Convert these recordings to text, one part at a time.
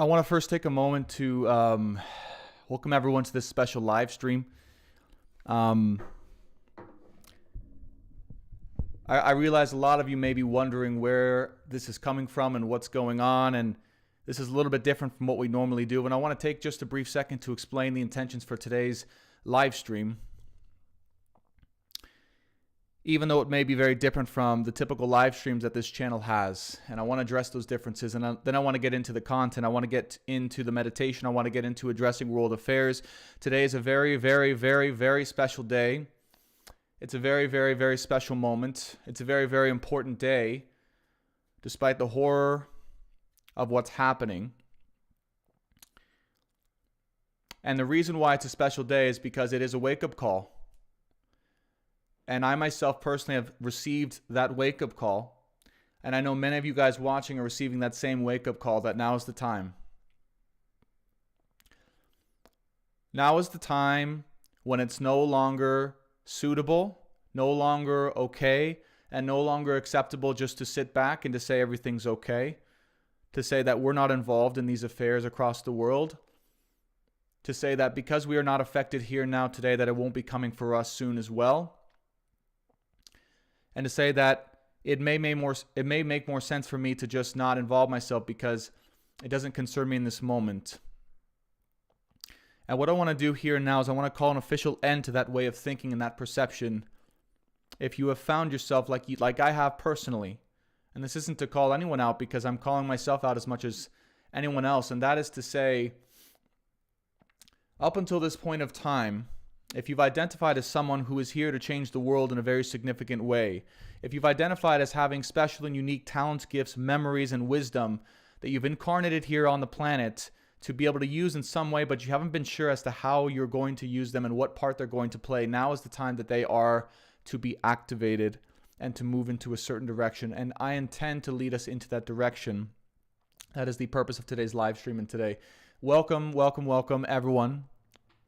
I want to first take a moment to welcome everyone to this special live stream. I realize a lot of you may be wondering where this is coming from and what's going on, and this is a little bit different from what we normally do. And I want to take just a brief second to explain the intentions for today's live stream. Even though it may be very different from the typical live streams that this channel has. And I want to address those differences. And then I want to get into the content. I want to get into the meditation. I want to get into addressing world affairs. Today is a very, very, very, very special day. It's a very, very, very special moment. It's a very, very important day, despite the horror of what's happening. And the reason why it's a special day is because it is a wake-up call. And I myself personally have received that wake-up call. And I know many of you guys watching are receiving that same wake-up call that now is the time. Now is the time when it's no longer suitable, no longer okay, and no longer acceptable just to sit back and to say everything's okay, to say that we're not involved in these affairs across the world, to say that because we are not affected here now today that it won't be coming for us soon as well. And to say that it may make more sense for me to just not involve myself because it doesn't concern me in this moment. And what I want to do here now is I want to call an official end to that way of thinking and that perception. If you have found yourself like I have personally, and this isn't to call anyone out because I'm calling myself out as much as anyone else, and that is to say, up until this point of time, if you've identified as someone who is here to change the world in a very significant way, if you've identified as having special and unique talents, gifts, memories, and wisdom that you've incarnated here on the planet to be able to use in some way, but you haven't been sure as to how you're going to use them and what part they're going to play, now is the time that they are to be activated and to move into a certain direction. And I intend to lead us into that direction. That is the purpose of today's live stream and today. Welcome, welcome, welcome everyone.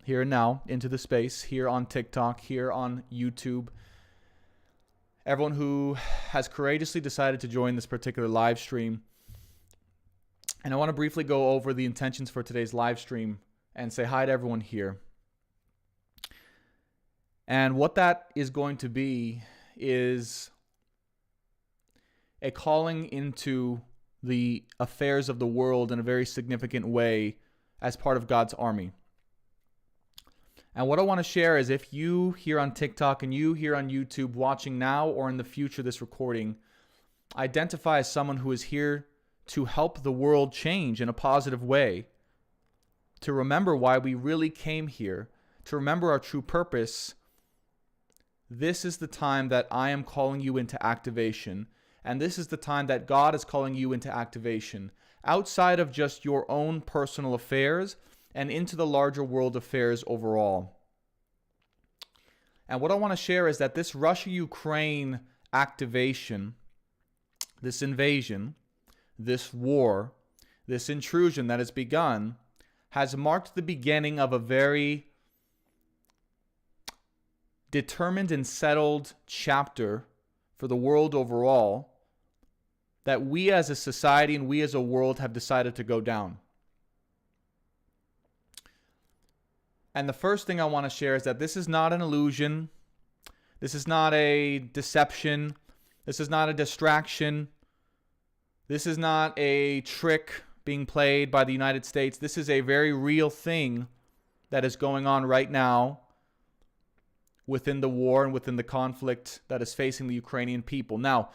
Here and now into the space, here on TikTok, here on YouTube. Everyone who has courageously decided to join this particular live stream. And I want to briefly go over the intentions for today's live stream and say hi to everyone here. And what that is going to be is a calling into the affairs of the world in a very significant way as part of God's army. And what I want to share is if you here on TikTok and you here on YouTube watching now or in the future this recording identify as someone who is here to help the world change in a positive way, to remember why we really came here, to remember our true purpose, this is the time that I am calling you into activation. And this is the time that God is calling you into activation outside of just your own personal affairs and into the larger world affairs overall. And what I want to share is that this Russia-Ukraine activation, this invasion, this war, this intrusion that has begun, has marked the beginning of a very determined and settled chapter for the world overall that we as a society and we as a world have decided to go down. And the first thing I want to share is that this is not an illusion. This is not a deception. This is not a distraction. This is not a trick being played by the United States. This is a very real thing that is going on right now within the war and within the conflict that is facing the Ukrainian people. Now,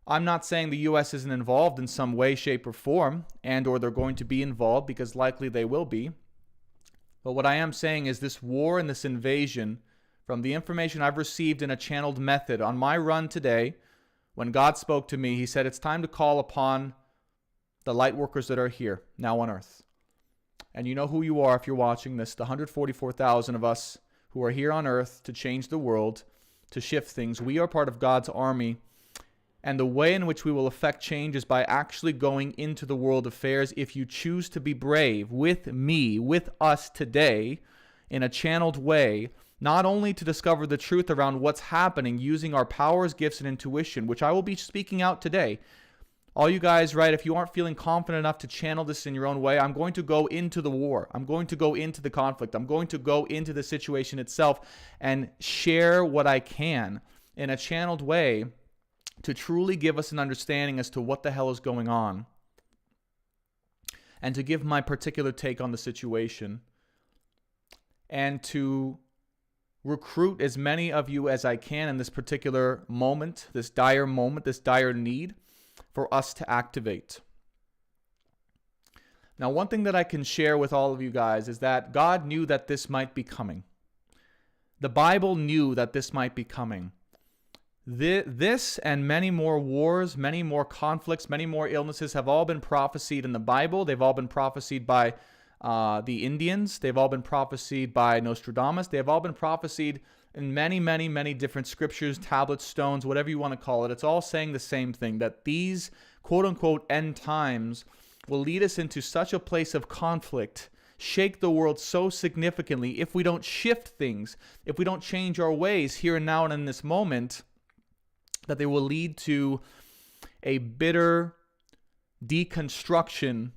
I'm not saying the U.S. isn't involved in some way, shape, or form, and or they're going to be involved because likely they will be. But what I am saying is this war and this invasion, from the information I've received in a channeled method on my run today, when God spoke to me, he said it's time to call upon the light workers that are here now on earth. And you know who you are if you're watching this, the 144,000 of us who are here on earth to change the world, to shift things. We are part of God's army. And the way in which we will affect change is by actually going into the world affairs. If you choose to be brave with me, with us today, in a channeled way, not only to discover the truth around what's happening using our powers, gifts, and intuition, which I will be speaking out today, All you guys, right, if you aren't feeling confident enough to channel this in your own way, I'm going to go into the war. I'm going to go into the conflict. I'm going to go into the situation itself and share what I can in a channeled way to truly give us an understanding as to what the hell is going on and to give my particular take on the situation and to recruit as many of you as I can in this particular moment, this dire need for us to activate. Now, one thing that I can share with all of you guys is that God knew that this might be coming. The Bible knew that this might be coming. This and many more wars, many more conflicts, many more illnesses have all been prophesied in the Bible. They've all been prophesied by the Indians. They've all been prophesied by Nostradamus. They have all been prophesied in many, many, many different scriptures, tablets, stones, whatever you want to call it. It's all saying the same thing, that these quote-unquote end times will lead us into such a place of conflict, shake the world so significantly if we don't shift things, if we don't change our ways here and now and in this moment, that they will lead to a bitter deconstruction,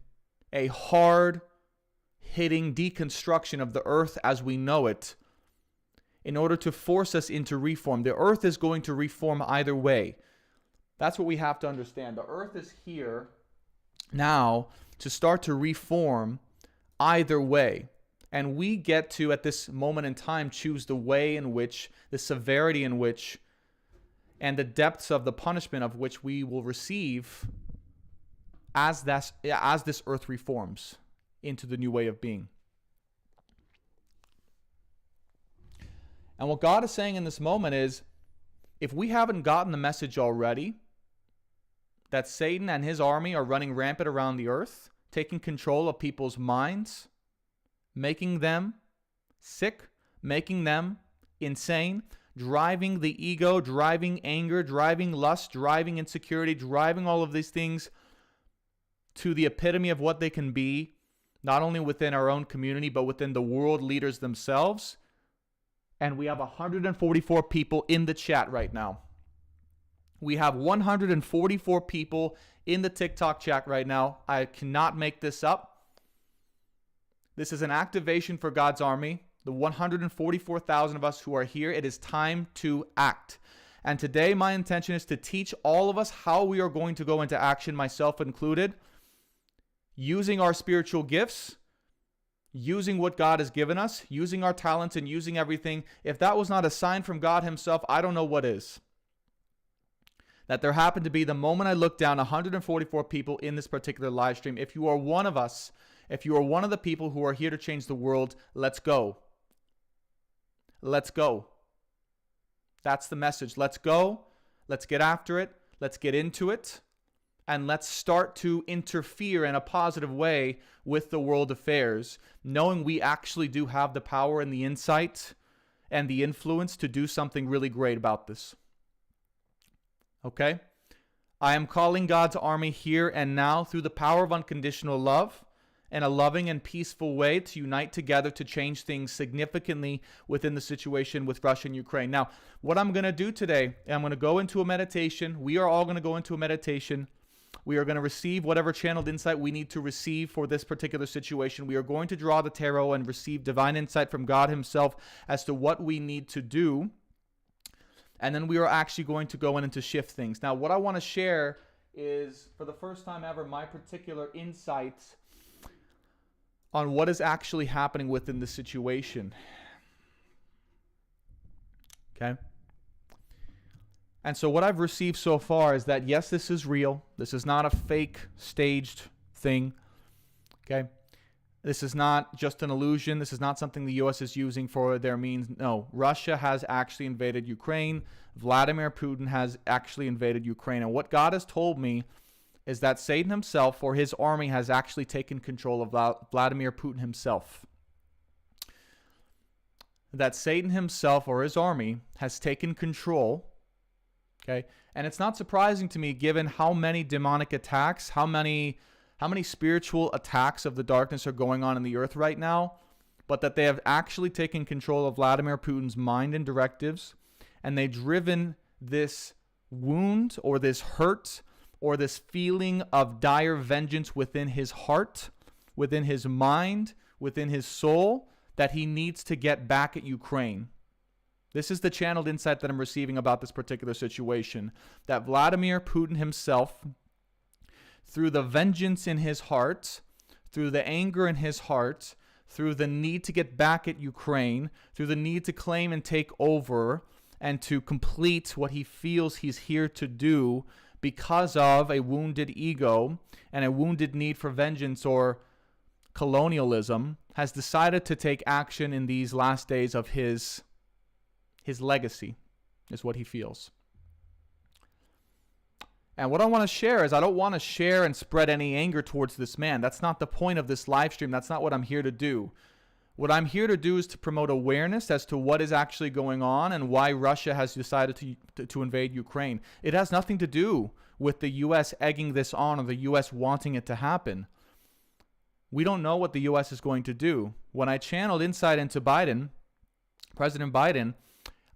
a hard-hitting deconstruction of the earth as we know it, in order to force us into reform. The earth is going to reform either way. That's what we have to understand. The earth is here now to start to reform either way. And we get to, at this moment in time, choose the way in which, the severity in which, and the depths of the punishment of which we will receive as this earth reforms into the new way of being. And what God is saying in this moment is, if we haven't gotten the message already, that Satan and his army are running rampant around the earth, taking control of people's minds, making them sick, making them insane, driving the ego, driving anger, driving lust, driving insecurity, driving all of these things to the epitome of what they can be, not only within our own community, but within the world leaders themselves. And we have 144 people in the chat right now. We have 144 people in the TikTok chat right now. I cannot make this up. This is an activation for God's army. The 144,000 of us who are here, it is time to act. And today my intention is to teach all of us how we are going to go into action, myself included, using our spiritual gifts, using what God has given us, using our talents and using everything. If that was not a sign from God himself, I don't know what is. That there happened to be, the moment I looked down, 144 people in this particular live stream. If you are one of us, if you are one of the people who are here to change the world, let's go. Let's go. That's the message. Let's go. Let's get after it. Let's get into it. And let's start to interfere in a positive way with the world affairs, knowing we actually do have the power and the insight and the influence to do something really great about this. Okay? I am calling God's army here and now through the power of unconditional love in a loving and peaceful way to unite together to change things significantly within the situation with Russia and Ukraine. Now, what I'm going to do today, I'm going to go into a meditation. We are all going to go into a meditation. We are going to receive whatever channeled insight we need to receive for this particular situation. We are going to draw the tarot and receive divine insight from God himself as to what we need to do. And then we are actually going to go in and to shift things. Now, what I want to share is, for the first time ever, my particular insights on what is actually happening within the situation. Okay? And so what I've received so far is that, yes, this is real. This is not a fake, staged thing. Okay? This is not just an illusion. This is not something the U.S. is using for their means. No, Russia has actually invaded Ukraine. Vladimir Putin has actually invaded Ukraine. And what God has told me is that Satan himself, or his army, has actually taken control of Vladimir Putin himself. That Satan himself, or his army, has taken control. Okay? And it's not surprising to me, given how many demonic attacks, how many spiritual attacks of the darkness are going on in the earth right now, but that they have actually taken control of Vladimir Putin's mind and directives, and they've driven this wound or this hurt or this feeling of dire vengeance within his heart, within his mind, within his soul, that he needs to get back at Ukraine. This is the channeled insight that I'm receiving about this particular situation, that Vladimir Putin himself, through the vengeance in his heart, through the anger in his heart, through the need to get back at Ukraine, through the need to claim and take over and to complete what he feels he's here to do because of a wounded ego and a wounded need for vengeance or colonialism, has decided to take action in these last days of his legacy, is what he feels. And what I want to share is, I don't want to share and spread any anger towards this man. That's not the point of this live stream. That's not what I'm here to do. What I'm here to do is to promote awareness as to what is actually going on and why Russia has decided to invade Ukraine. It has nothing to do with the U.S. egging this on or the U.S. wanting it to happen. We don't know what the U.S. is going to do. When I channeled insight into Biden, President Biden,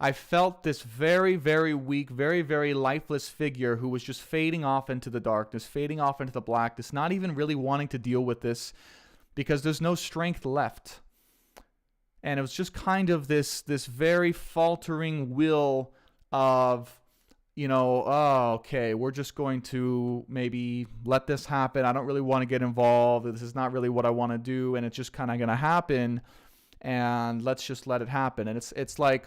I felt this very, very weak, very, very lifeless figure who was just fading off into the darkness, fading off into the blackness, not even really wanting to deal with this because there's no strength left. And it was just kind of this very faltering will of, oh, okay, we're just going to maybe let this happen. I don't really want to get involved. This is not really what I want to do. And it's just kind of going to happen. And let's just let it happen. And it's like,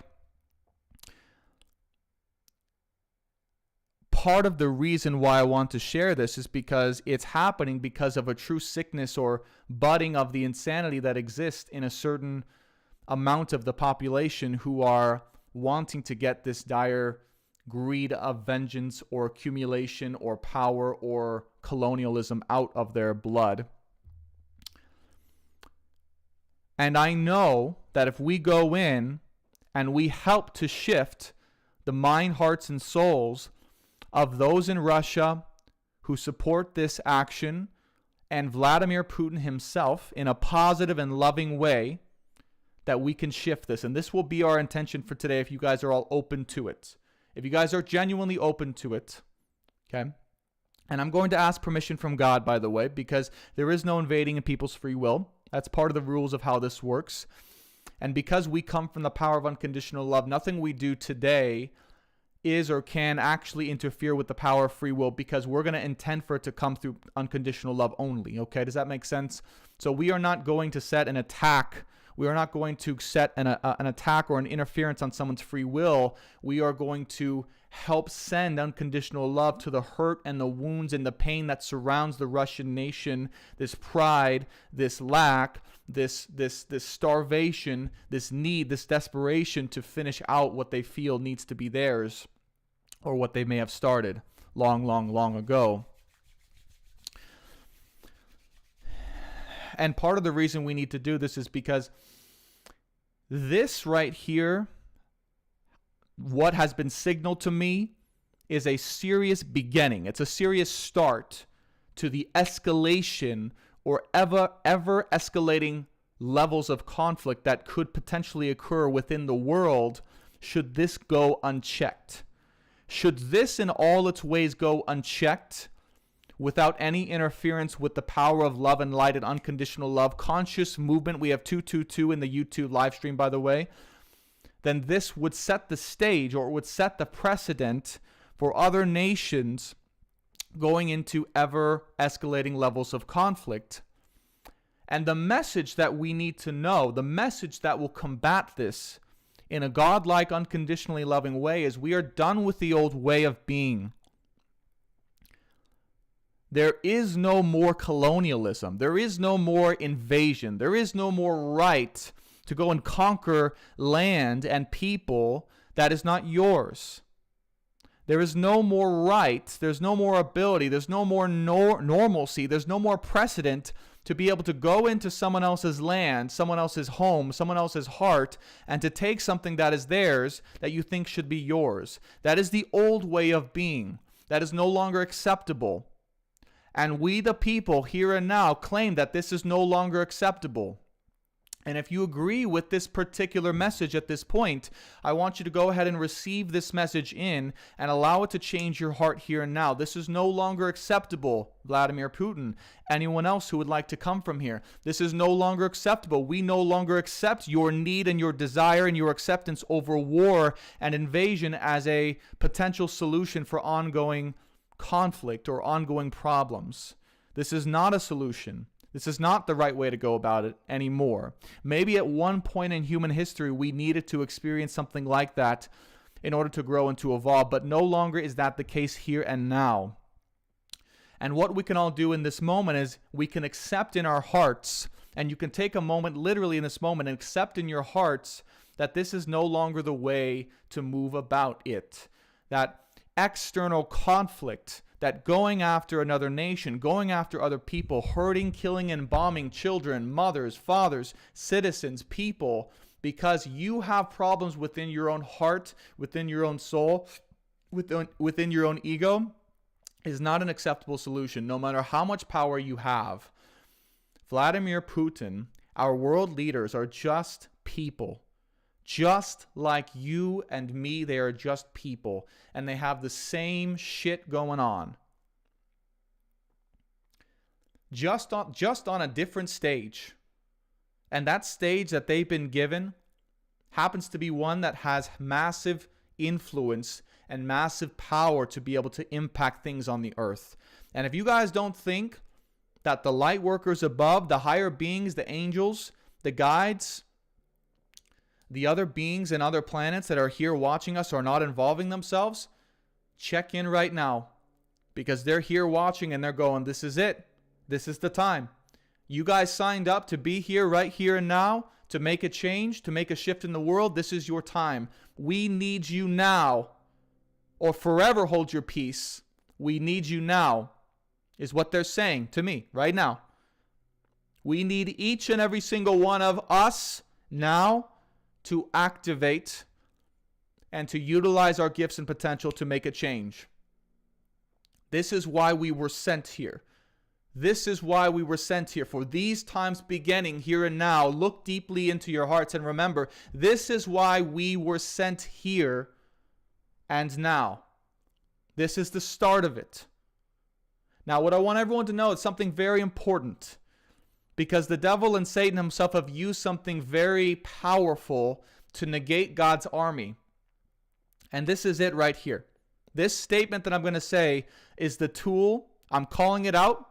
part of the reason why I want to share this is because it's happening because of a true sickness or budding of the insanity that exists in a certain amount of the population who are wanting to get this dire greed of vengeance or accumulation or power or colonialism out of their blood. And I know that if we go in and we help to shift the mind, hearts, and souls of those in Russia who support this action and Vladimir Putin himself in a positive and loving way, that we can shift this. And this will be our intention for today if you guys are all open to it. If you guys are genuinely open to it, okay? And I'm going to ask permission from God, by the way, because there is no invading in people's free will. That's part of the rules of how this works. And because we come from the power of unconditional love, nothing we do today is or can actually interfere with the power of free will, because we're going to intend for it to come through unconditional love only. Okay, does that make sense? So we are not going to set an attack. We are not going to set an attack or an interference on someone's free will. We are going to help send unconditional love to the hurt and the wounds and the pain that surrounds the Russian nation, this pride, this lack, this starvation, this need, this desperation to finish out what they feel needs to be theirs, or what they may have started long ago. And part of the reason we need to do this is because this right here, what has been signaled to me, is a serious beginning. It's a serious start to the escalation or ever escalating levels of conflict that could potentially occur within the world should this go unchecked. Should this in all its ways go unchecked, without any interference with the power of love and light and unconditional love, conscious movement, we have 222 in the YouTube live stream, by the way, then this would set the stage, or it would set the precedent for other nations going into ever escalating levels of conflict. And the message that we need to know, the message that will combat this in a godlike, unconditionally loving way, is we are done with the old way of being. There is no more colonialism. There is no more invasion. There is no more right to go and conquer land and people that is not yours. There is no more right. There's no more ability. There's no more normalcy. There's no more precedent to be able to go into someone else's land, someone else's home, someone else's heart, and to take something that is theirs that you think should be yours. That is the old way of being. That is no longer acceptable. And we, the people, here and now, claim that this is no longer acceptable. And if you agree with this particular message at this point, I want you to go ahead and receive this message in and allow it to change your heart here and now. This is no longer acceptable, Vladimir Putin. Anyone else who would like to come from here. This is no longer acceptable. We no longer accept your need and your desire and your acceptance over war and invasion as a potential solution for ongoing conflict or ongoing problems. This is not a solution. This is not the right way to go about it anymore. Maybe at one point in human history, we needed to experience something like that in order to grow and to evolve, but no longer is that the case here and now. And what we can all do in this moment is we can accept in our hearts, and you can take a moment literally in this moment and accept in your hearts that this is no longer the way to move about it. That external conflict, that going after another nation, going after other people, hurting, killing, and bombing children, mothers, fathers, citizens, people, because you have problems within your own heart, within your own soul, within your own ego, is not an acceptable solution, no matter how much power you have. Vladimir Putin, our world leaders, are just people. Just like you and me, they are just people, and they have the same shit going on. Just on a different stage. And that stage that they've been given happens to be one that has massive influence and massive power to be able to impact things on the earth. And if you guys don't think that the light workers above, the higher beings, the angels, the guides, the other beings and other planets that are here watching us are not involving themselves, check in right now, because they're here watching and they're going, this is it. This is the time. You guys signed up to be here right here and now to make a change, to make a shift in the world. This is your time. We need you now, or forever hold your peace. We need you now, is what they're saying to me right now. We need each and every single one of us now to activate and to utilize our gifts and potential to make a change. This is why we were sent here. This is why we were sent here, for these times beginning here and now. Look deeply into your hearts and remember, this is why we were sent here and now. This is the start of it. Now, what I want everyone to know is something very important, because the devil and Satan himself have used something very powerful to negate God's army. And this is it right here. This statement that I'm going to say is the tool. I'm calling it out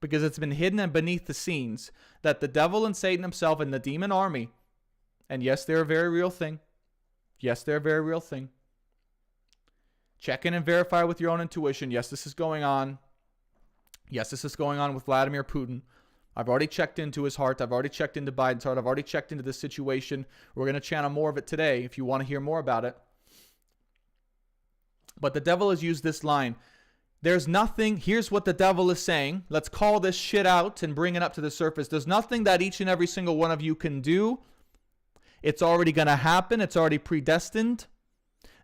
because it's been hidden and beneath the scenes, that the devil and Satan himself and the demon army, and yes, they're a very real thing. Yes, they're a very real thing. Check in and verify with your own intuition. Yes, this is going on. Yes, this is going on with Vladimir Putin. I've already checked into his heart. I've already checked into Biden's heart. I've already checked into this situation. We're going to channel more of it today if you want to hear more about it. But the devil has used this line. There's nothing, here's what the devil is saying. Let's call this shit out and bring it up to the surface. There's nothing that each and every single one of you can do. It's already going to happen. It's already predestined.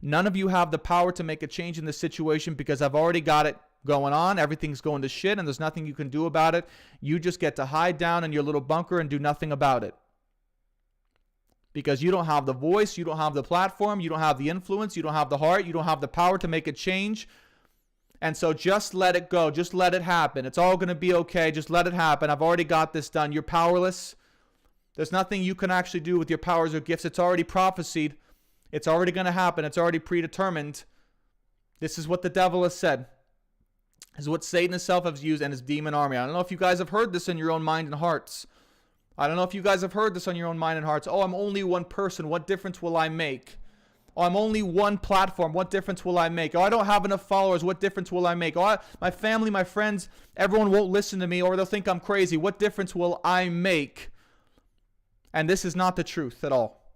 None of you have the power to make a change in this situation because I've already got it going on. Everything's going to shit and there's nothing you can do about it. You just get to hide down in your little bunker and do nothing about it. Because you don't have the voice, you don't have the platform, you don't have the influence, you don't have the heart, you don't have the power to make a change. And so just let it go. Just let it happen. It's all going to be okay. Just let it happen. I've already got this done. You're powerless. There's nothing you can actually do with your powers or gifts. It's already prophesied. It's already going to happen. It's already predetermined. This is what the devil has said. This is what Satan himself has used and his demon army. I don't know if you guys have heard this in your own mind and hearts. I don't know if you guys have heard this on your own mind and hearts. Oh, I'm only one person. What difference will I make? Oh, I'm only one platform. What difference will I make? Oh, I don't have enough followers. What difference will I make? Oh, my family, my friends, everyone won't listen to me or they'll think I'm crazy. What difference will I make? And this is not the truth at all.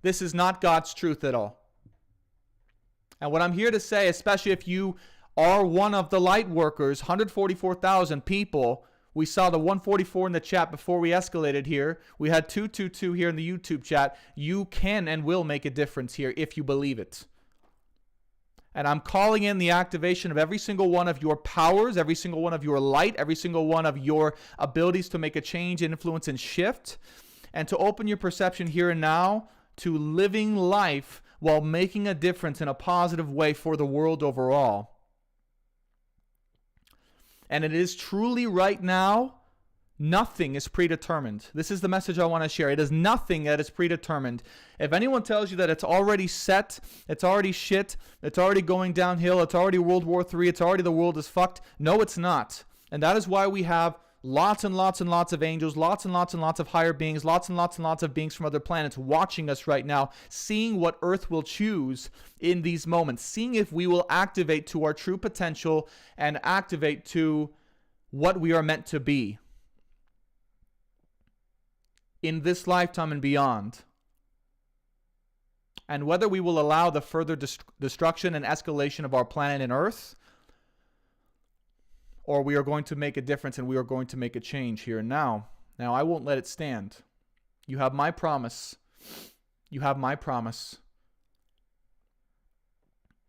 This is not God's truth at all. And what I'm here to say, especially if you are one of the light workers, 144,000 people. We saw the 144 in the chat before we escalated here. We had 222 here in the YouTube chat. You can and will make a difference here if you believe it. And I'm calling in the activation of every single one of your powers, every single one of your light, every single one of your abilities to make a change, influence, and shift, and to open your perception here and now to living life while making a difference in a positive way for the world overall. And it is truly right now, nothing is predetermined. This is the message I want to share. It is nothing that is predetermined. If anyone tells you that it's already set, it's already shit, it's already going downhill, it's already World War III, it's already the world is fucked, no, it's not. And that is why we have lots and lots and lots of angels, lots and lots and lots of higher beings, lots and lots and lots of beings from other planets watching us right now, seeing what Earth will choose in these moments, seeing if we will activate to our true potential and activate to what we are meant to be in this lifetime and beyond. And whether we will allow the further destruction and escalation of our planet and Earth, or we are going to make a difference and we are going to make a change here and now. Now, I won't let it stand. You have my promise. You have my promise.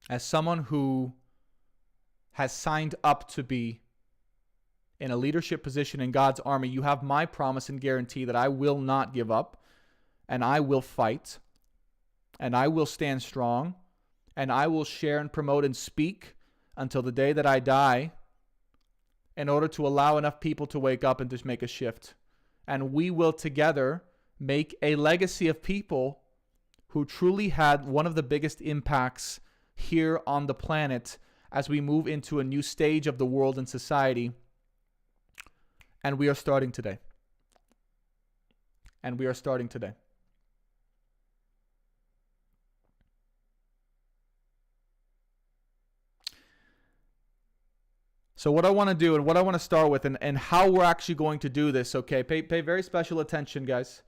As someone who has signed up to be in a leadership position in God's army, you have my promise and guarantee that I will not give up, and I will fight, and I will stand strong, and I will share and promote and speak until the day that I die, in order to allow enough people to wake up and just make a shift. And we will together make a legacy of people who truly had one of the biggest impacts here on the planet as we move into a new stage of the world and society. And we are starting today. And we are starting today. So what I want to do and what I want to start with and how we're actually going to do this, okay? Pay very special attention, guys.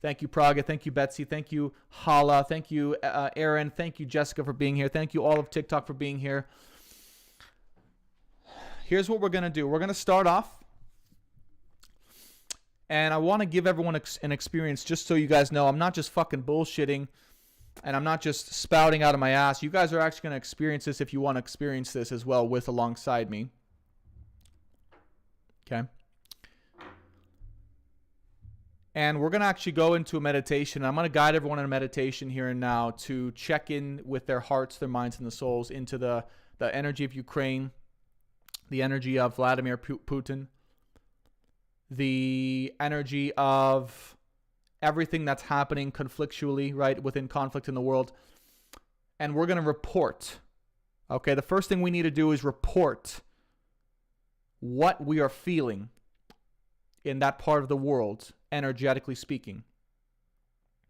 Thank you, Praga. Thank you, Betsy. Thank you, Hala. Thank you, Aaron. Thank you, Jessica, for being here. Thank you, all of TikTok, for being here. Here's what we're going to do. We're going to start off. And I want to give everyone an experience just so you guys know I'm not just fucking bullshitting and I'm not just spouting out of my ass. You guys are actually going to experience this if you want to experience this as well alongside me. Okay. And we're going to actually go into a meditation. I'm going to guide everyone in a meditation here and now to check in with their hearts, their minds, and the souls into the energy of Ukraine, the energy of Vladimir Putin, the energy of everything that's happening conflictually, right, within conflict in the world. And we're going to report. Okay, the first thing we need to do is report what we are feeling in that part of the world, energetically speaking.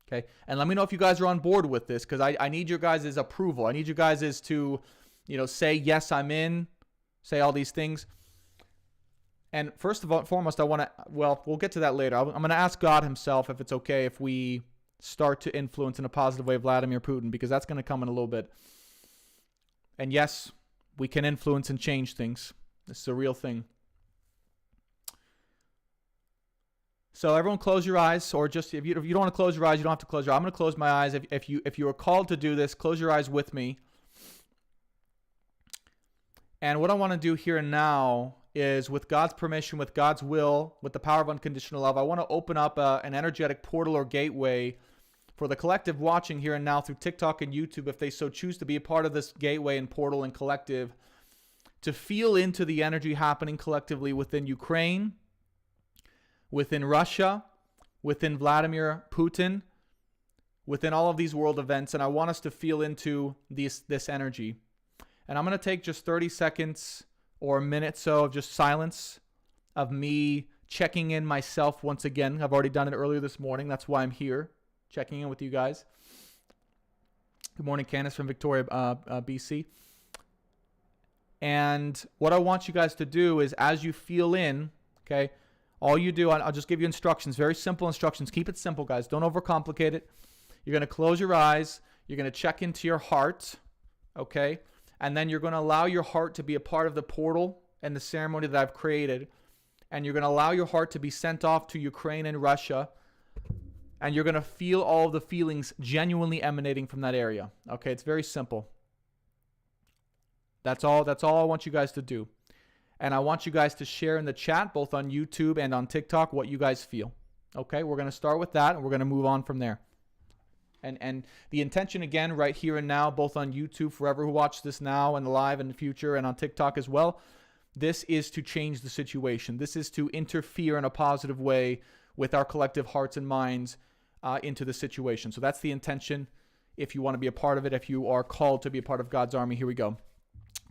Okay, and let me know if you guys are on board with this, because I need your guys' approval. I need you guys to, say, yes, I'm in, say all these things. And first of all, foremost, we'll get to that later. I'm going to ask God himself if it's okay if we start to influence in a positive way Vladimir Putin, because that's going to come in a little bit. And yes, we can influence and change things. This is a real thing. So everyone close your eyes, or just if you don't want to close your eyes, you don't have to close your eyes. I'm going to close my eyes. If you are called to do this, close your eyes with me. And what I want to do here and now is, with God's permission, with God's will, with the power of unconditional love, I want to open up an energetic portal or gateway for the collective watching here and now through TikTok and YouTube, if they so choose to be a part of this gateway and portal and collective, to feel into the energy happening collectively within Ukraine, within Russia, within Vladimir Putin, within all of these world events. And I want us to feel into this energy. And I'm going to take just 30 seconds or a minute so of just silence, of me checking in myself once again. I've already done it earlier this morning. That's why I'm here, checking in with you guys. Good morning, Candace from Victoria, BC. And what I want you guys to do is, as you feel in, okay, all you do, I'll just give you instructions, very simple instructions. Keep it simple, guys. Don't overcomplicate it. You're going to close your eyes. You're going to check into your heart, okay? And then you're going to allow your heart to be a part of the portal and the ceremony that I've created. And you're going to allow your heart to be sent off to Ukraine and Russia. And you're going to feel all of the feelings genuinely emanating from that area. Okay, it's very simple. That's all I want you guys to do. And I want you guys to share in the chat, both on YouTube and on TikTok, what you guys feel. Okay, we're going to start with that, and we're going to move on from there. And the intention, again, right here and now, both on YouTube, forever who watch this now and live in the future, and on TikTok as well, this is to change the situation. This is to interfere in a positive way with our collective hearts and minds into the situation. So that's the intention. If you want to be a part of it, if you are called to be a part of God's army, here we go.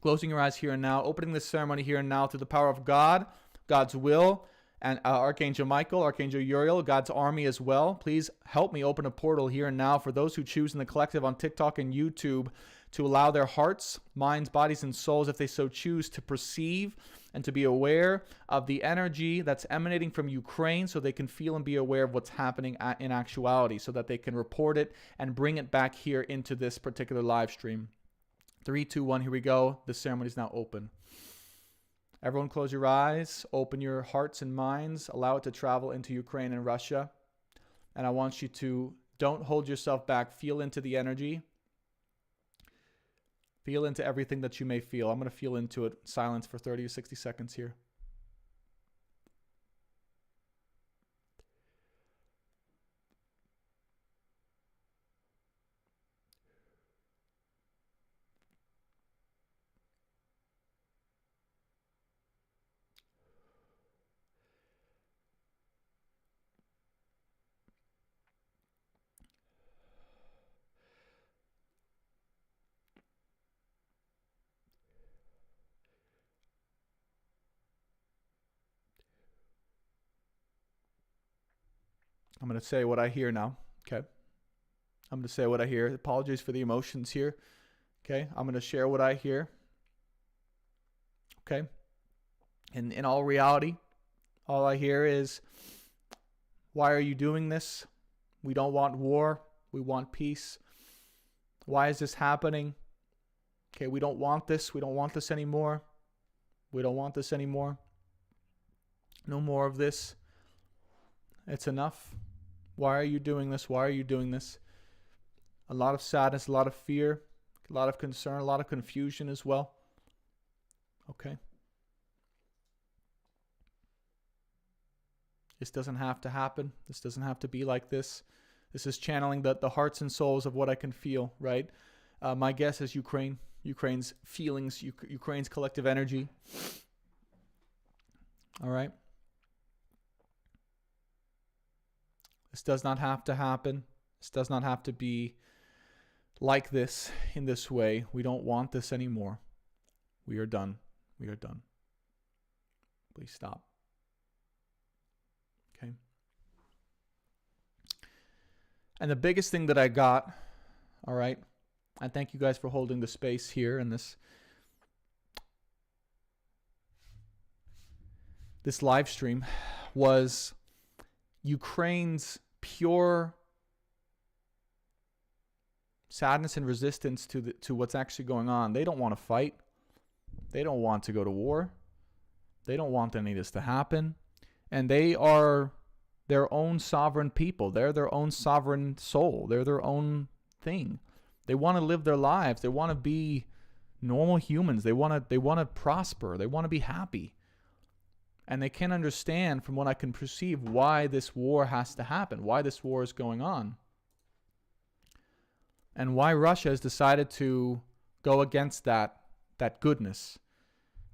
Closing your eyes here and now, opening this ceremony here and now through the power of God, God's will, and Archangel Michael, Archangel Uriel, God's army as well. Please help me open a portal here and now for those who choose in the collective on TikTok and YouTube to allow their hearts, minds, bodies, and souls, if they so choose, to perceive and to be aware of the energy that's emanating from Ukraine, so they can feel and be aware of what's happening in actuality, so that they can report it and bring it back here into this particular live stream. 3, 2, 1, here we go. The ceremony is now open. Everyone close your eyes, open your hearts and minds, allow it to travel into Ukraine and Russia. And I want you to, don't hold yourself back, feel into the energy. Feel into everything that you may feel. I'm going to feel into it. Silence for 30 or 60 seconds here. I'm going to say what I hear now, okay? I'm going to say what I hear. Apologies for the emotions here, okay? I'm going to share what I hear, okay? And in all reality, all I hear is, why are you doing this? We don't want war. We want peace. Why is this happening? Okay, we don't want this. We don't want this anymore. We don't want this anymore. No more of this. It's enough. Why are you doing this? Why are you doing this? A lot of sadness, a lot of fear, a lot of concern, a lot of confusion as well. Okay. This doesn't have to happen. This doesn't have to be like this. This is channeling the hearts and souls of what I can feel, right? My guess is Ukraine, Ukraine's feelings, Ukraine's collective energy. All right. This does not have to happen. This does not have to be like this, in this way. We don't want this anymore. We are done. We are done. Please stop. Okay. And the biggest thing that I got, all right, and thank you guys for holding the space here in this live stream, was Ukraine's pure sadness and resistance to what's actually going on. They don't want to fight. They don't want to go to war. They don't want any of this to happen. And they are their own sovereign people. They're their own sovereign soul. They're their own thing. They want to live their lives. They want to be normal humans. They want to prosper. They want to be happy. And they can't understand, from what I can perceive, why this war has to happen, why this war is going on, and why Russia has decided to go against that goodness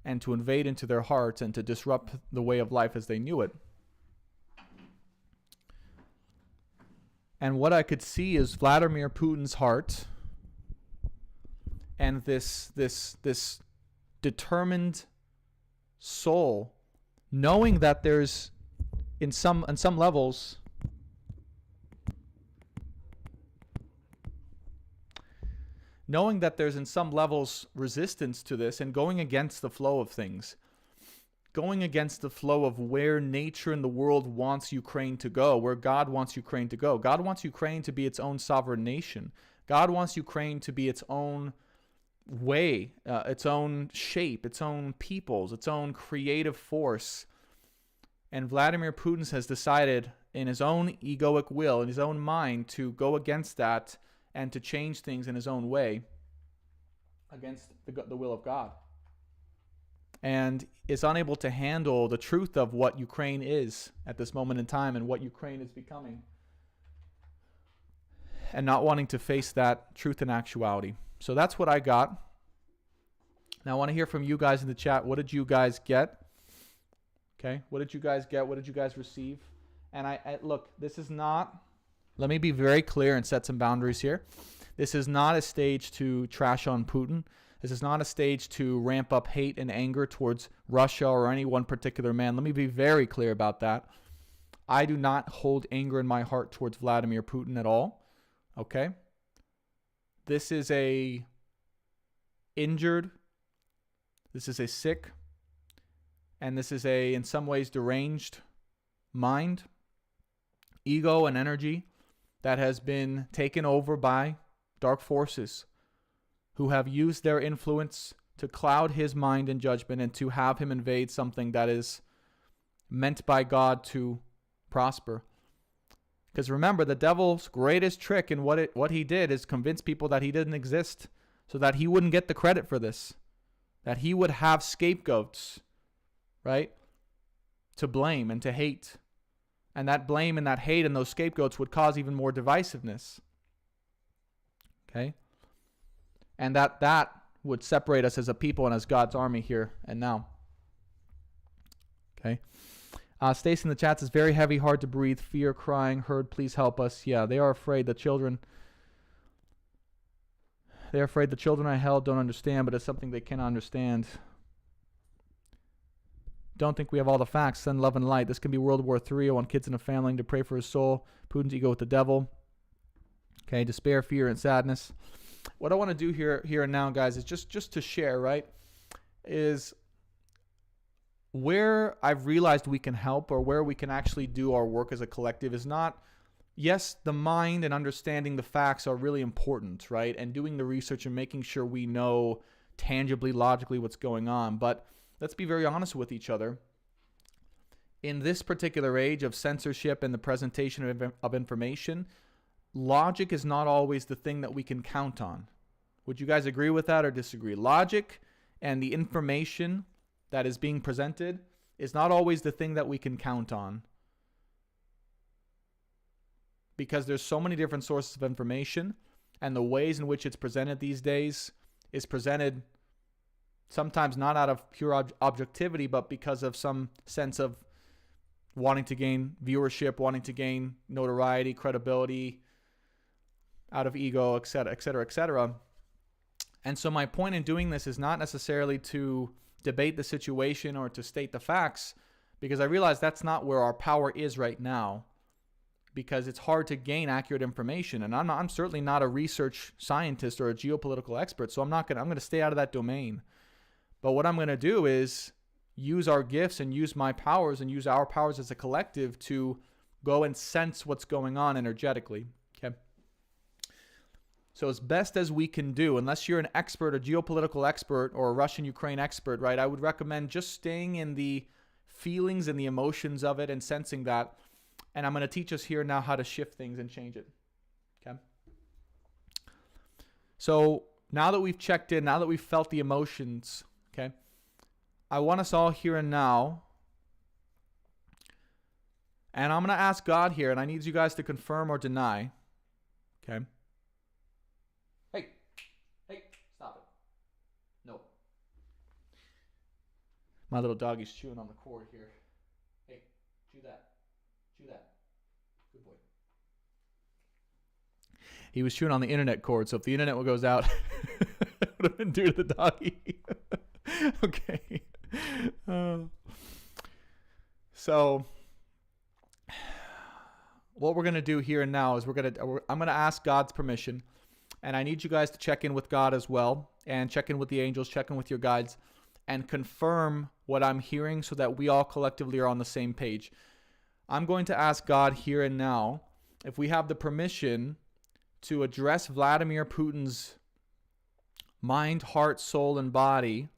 and to invade into their hearts and to disrupt the way of life as they knew it. And what I could see is Vladimir Putin's heart and this determined soul, knowing that there's in some levels resistance to this, and going against the flow of things, going against the flow of where nature and the world wants Ukraine to go, where God wants Ukraine to go. God wants Ukraine to be its own sovereign nation. God wants Ukraine to be its own way, its own shape, its own peoples, its own creative force. And Vladimir Putin has decided in his own egoic will, in his own mind, to go against that and to change things in his own way. against the will of God, and is unable to handle the truth of what Ukraine is at this moment in time and what Ukraine is becoming, and not wanting to face that truth and actuality. So that's what I got. Now I want to hear from you guys in the chat. What did you guys get? Okay, what did you guys get? What did you guys receive? And I look, this is not, let me be very clear and set some boundaries here. This is not a stage to trash on Putin. This is not a stage to ramp up hate and anger towards Russia or any one particular man. Let me be very clear about that. I do not hold anger in my heart towards Vladimir Putin at all. Okay? This is a injured, this is a sick, and this is a, in some ways, deranged mind, ego, and energy that has been taken over by dark forces who have used their influence to cloud his mind and judgment and to have him invade something that is meant by God to prosper. Because remember, the devil's greatest trick in what he did is convince people that he didn't exist so that he wouldn't get the credit for this, that he would have scapegoats, right, to blame and to hate. And that blame and that hate and those scapegoats would cause even more divisiveness. Okay? And that would separate us as a people and as God's army here and now. Okay? Stacy in the chat says, very heavy, hard to breathe, fear, crying, heard, please help us. Yeah, they are afraid. The children I held don't understand, but it's something they cannot understand. Don't think we have all the facts. Send love and light. This can be World War III. I want kids in a family to pray for his soul. Putin's ego with the devil. Okay, despair, fear, and sadness. What I want to do here and now, guys, is just to share, right, is where I've realized we can help or where we can actually do our work as a collective is not, yes, the mind and understanding the facts are really important, right, and doing the research and making sure we know tangibly, logically what's going on, but let's be very honest with each other. In this particular age of censorship and the presentation of information, logic is not always the thing that we can count on. Would you guys agree with that or disagree? Logic and the information that is being presented is not always the thing that we can count on, because there's so many different sources of information, and the ways in which it's presented these days is presented sometimes not out of pure objectivity, but because of some sense of wanting to gain viewership, wanting to gain notoriety, credibility, out of ego, et cetera, et cetera, et cetera. And so my point in doing this is not necessarily to debate the situation or to state the facts, because I realize that's not where our power is right now, because it's hard to gain accurate information. And I'm certainly not a research scientist or a geopolitical expert, so I'm going to stay out of that domain. But what I'm going to do is use our gifts and use my powers and use our powers as a collective to go and sense what's going on energetically. Okay. So as best as we can do, unless you're an expert, a geopolitical expert, or a Russian-Ukraine expert, right, I would recommend just staying in the feelings and the emotions of it and sensing that. And I'm going to teach us here now how to shift things and change it. Okay. So now that we've checked in, now that we've felt the emotions, okay, I want us all here and now, and I'm going to ask God here, and I need you guys to confirm or deny, okay? Hey, stop it. No. My little doggy's chewing on the cord here. Hey, chew that. Chew that. Good boy. He was chewing on the internet cord, so if the internet goes out, it would have been due to the doggy. Okay. So what we're going to do here and now is I'm going to ask God's permission, and I need you guys to check in with God as well, and check in with the angels, check in with your guides, and confirm what I'm hearing so that we all collectively are on the same page. I'm going to ask God here and now if we have the permission to address Vladimir Putin's mind, heart, soul, and body,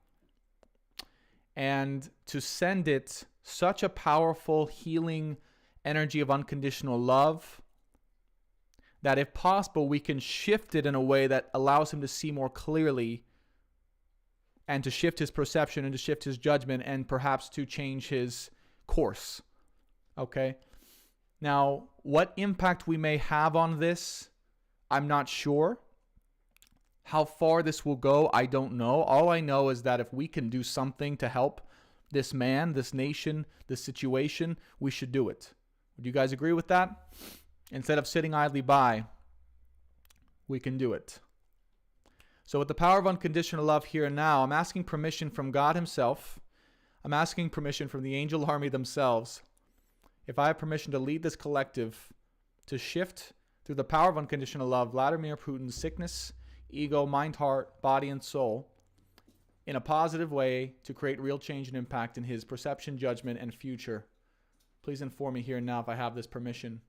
and to send it such a powerful healing energy of unconditional love that if possible we can shift it in a way that allows him to see more clearly and to shift his perception and to shift his judgment and perhaps to change his course. Okay? Now, what impact we may have on this, I'm not sure. How far this will go, I don't know. All I know is that if we can do something to help this man, this nation, this situation, we should do it. Would you guys agree with that? Instead of sitting idly by, we can do it. So with the power of unconditional love here and now, I'm asking permission from God himself. I'm asking permission from the angel army themselves. If I have permission to lead this collective to shift through the power of unconditional love, Vladimir Putin's sickness, ego, mind, heart, body, and soul in a positive way to create real change and impact in his perception, judgment, and future. Please inform me here and now if I have this permission.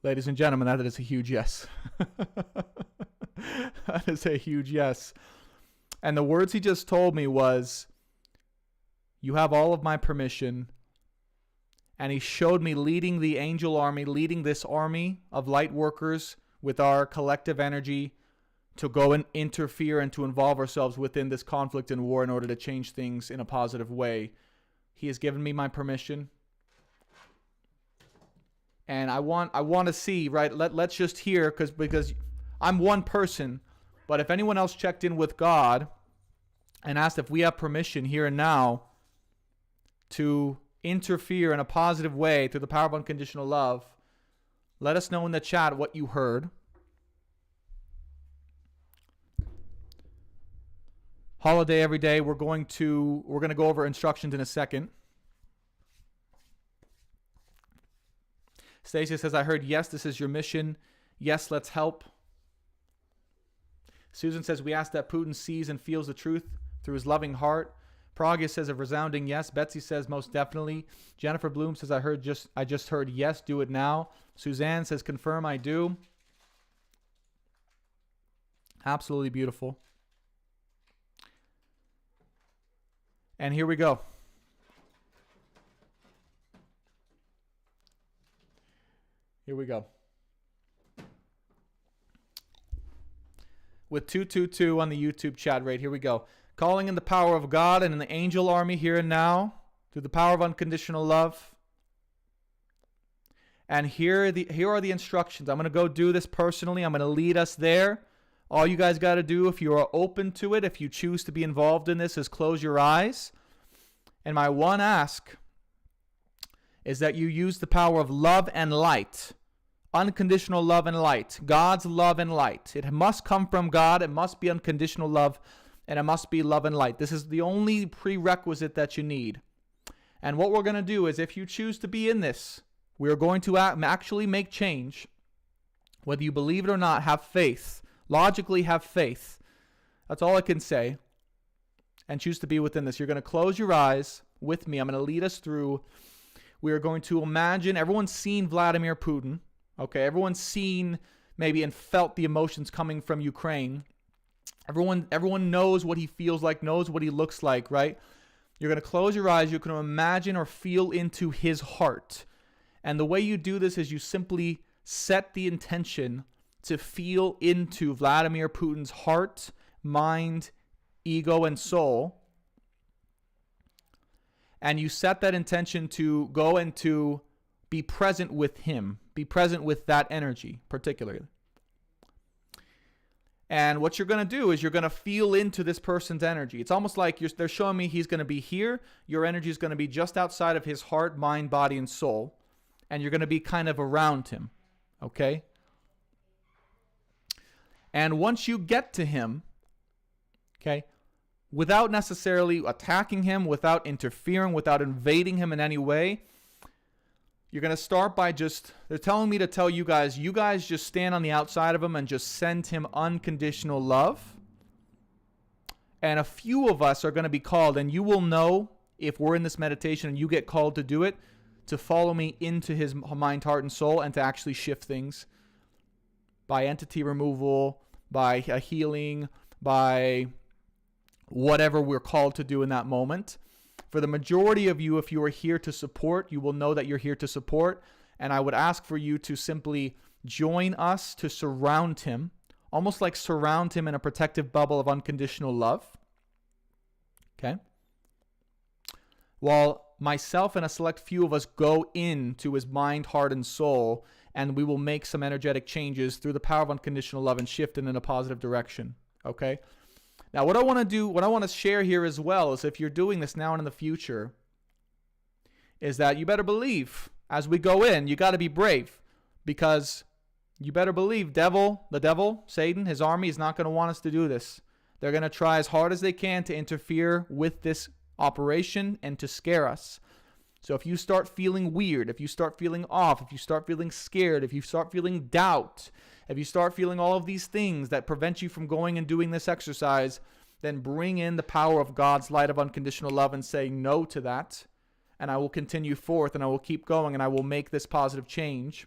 Ladies and gentlemen, that is a huge yes. That is a huge yes. And the words he just told me was, you have all of my permission. And he showed me leading the angel army, leading this army of light workers with our collective energy to go and interfere and to involve ourselves within this conflict and war in order to change things in a positive way. He has given me my permission. And I want to see, right? Let's just hear, because I'm one person, but if anyone else checked in with God and asked if we have permission here and now to interfere in a positive way through the power of unconditional love, let us know in the chat what you heard. Holiday every day. We're going to go over instructions in a second. Stacia says, I heard, yes, this is your mission. Yes, let's help. Susan says, we ask that Putin sees and feels the truth through his loving heart. Pragia says a resounding yes. Betsy says most definitely. Jennifer Bloom says, I just heard yes, do it now. Suzanne says, confirm, I do. Absolutely beautiful. And here we go. Here we go. With 222 on the YouTube chat rate, here we go. Calling in the power of God and in the angel army here and now through the power of unconditional love. And here are the instructions. I'm going to go do this personally. I'm going to lead us there. All you guys got to do, if you are open to it, if you choose to be involved in this, is close your eyes. And my one ask is that you use the power of love and light. Unconditional love and light. God's love and light. It must come from God. It must be unconditional love. And it must be love and light. This is the only prerequisite that you need. And what we're going to do is, if you choose to be in this, we are going to actually make change. Whether you believe it or not, have faith. Logically have faith. That's all I can say. And choose to be within this. You're going to close your eyes with me. I'm going to lead us through. We are going to imagine, everyone's seen Vladimir Putin. Okay, everyone's seen maybe and felt the emotions coming from Ukraine. Everyone knows what he feels like, knows what he looks like, right? You're going to close your eyes. You're going to imagine or feel into his heart. And the way you do this is you simply set the intention to feel into Vladimir Putin's heart, mind, ego, and soul. And you set that intention to go and to be present with him. Be present with that energy, particularly. And what you're going to do is you're going to feel into this person's energy. It's almost like they're showing me he's going to be here. Your energy is going to be just outside of his heart, mind, body, and soul. And you're going to be kind of around him. Okay? And once you get to him, okay, without necessarily attacking him, without interfering, without invading him in any way, you're going to start by they're telling me to tell you guys just stand on the outside of him and just send him unconditional love. And a few of us are going to be called, and you will know if we're in this meditation and you get called to do it, to follow me into his mind, heart, and soul and to actually shift things by entity removal, by a healing, by whatever we're called to do in that moment. For the majority of you, if you are here to support, you will know that you're here to support. And I would ask for you to simply join us to surround him, almost like surround him in a protective bubble of unconditional love. Okay? While myself and a select few of us go into his mind, heart, and soul, and we will make some energetic changes through the power of unconditional love and shift it in a positive direction. Okay? Now, what I want to share here as well is, if you're doing this now and in the future, is that you better believe as we go in, you got to be brave, because you better believe the devil, Satan, his army is not going to want us to do this. They're going to try as hard as they can to interfere with this operation and to scare us. So if you start feeling weird, if you start feeling off, if you start feeling scared, if you start feeling doubt, if you start feeling all of these things that prevent you from going and doing this exercise, then bring in the power of God's light of unconditional love and say no to that. And I will continue forth, and I will keep going, and I will make this positive change.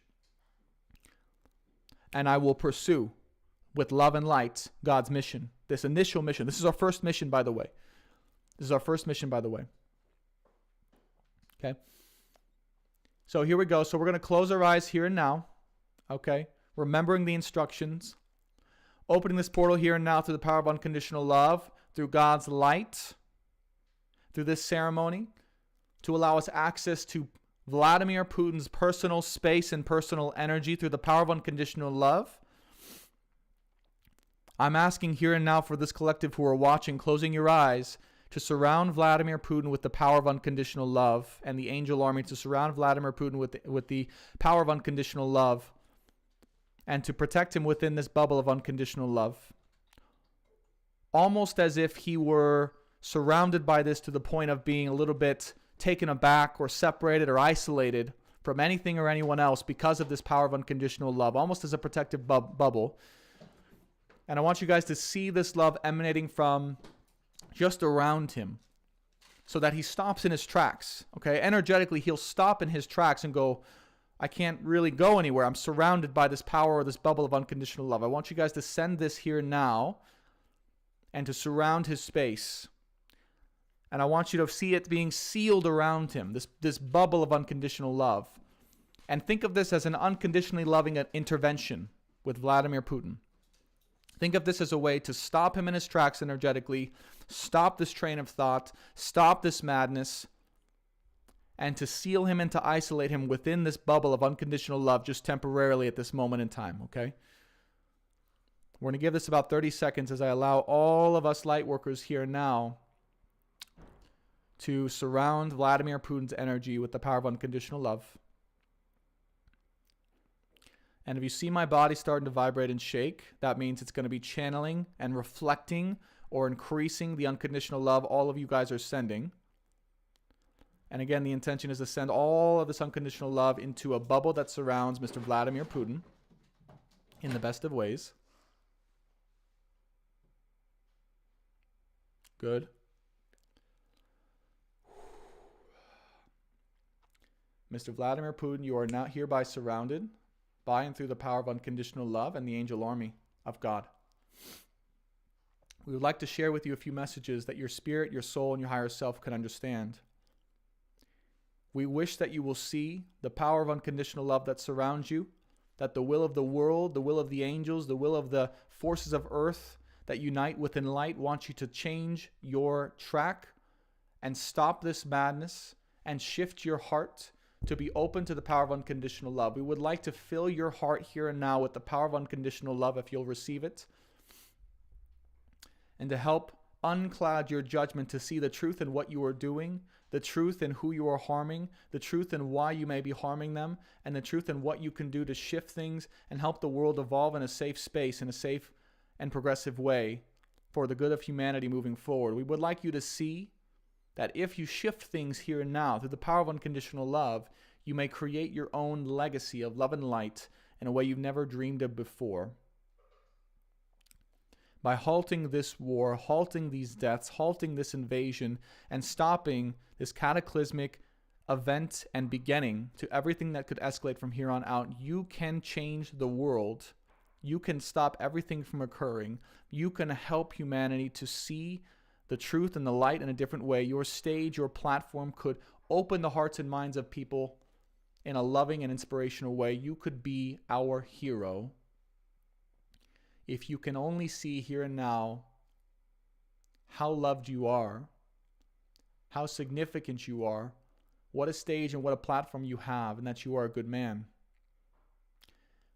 And I will pursue with love and light God's mission, this initial mission. This is our first mission, by the way. Okay? So here we go. So we're going to close our eyes here and now. Okay? Remembering the instructions. Opening this portal here and now through the power of unconditional love, through God's light, through this ceremony, to allow us access to Vladimir Putin's personal space and personal energy through the power of unconditional love. I'm asking here and now for this collective who are watching, closing your eyes, to surround Vladimir Putin with the power of unconditional love, and the angel army to surround Vladimir Putin with the power of unconditional love, and to protect him within this bubble of unconditional love. Almost as if he were surrounded by this to the point of being a little bit taken aback or separated or isolated from anything or anyone else because of this power of unconditional love, almost as a protective bubble. And I want you guys to see this love emanating from just around him, so that he stops in his tracks. Okay, energetically, he'll stop in his tracks and go, I can't really go anywhere. I'm surrounded by this power or this bubble of unconditional love. I want you guys to send this here now and to surround his space. And I want you to see it being sealed around him, this bubble of unconditional love. And think of this as an unconditionally loving intervention with Vladimir Putin. Think of this as a way to stop him in his tracks energetically, stop this train of thought, stop this madness, and to seal him and to isolate him within this bubble of unconditional love just temporarily at this moment in time, okay? We're going to give this about 30 seconds as I allow all of us light workers here now to surround Vladimir Putin's energy with the power of unconditional love. And if you see my body starting to vibrate and shake, that means it's going to be channeling and reflecting or increasing the unconditional love all of you guys are sending. And again, the intention is to send all of this unconditional love into a bubble that surrounds Mr. Vladimir Putin in the best of ways. Good. Mr. Vladimir Putin, you are now hereby surrounded by and through the power of unconditional love and the angel army of God. We would like to share with you a few messages that your spirit, your soul, and your higher self can understand. We wish that you will see the power of unconditional love that surrounds you, that the will of the world, the will of the angels, the will of the forces of earth that unite within light wants you to change your track and stop this madness and shift your heart to be open to the power of unconditional love. We would like to fill your heart here and now with the power of unconditional love if you'll receive it, and to help uncloud your judgment to see the truth in what you are doing, the truth in who you are harming, the truth in why you may be harming them, and the truth in what you can do to shift things and help the world evolve in a safe space, in a safe and progressive way for the good of humanity moving forward. We would like you to see that if you shift things here and now through the power of unconditional love, you may create your own legacy of love and light in a way you've never dreamed of before. By halting this war, halting these deaths, halting this invasion, and stopping this cataclysmic event and beginning to everything that could escalate from here on out, you can change the world. You can stop everything from occurring. You can help humanity to see the truth and the light in a different way. Your stage, your platform could open the hearts and minds of people in a loving and inspirational way. You could be our hero if you can only see here and now how loved you are, how significant you are, what a stage and what a platform you have, and that you are a good man.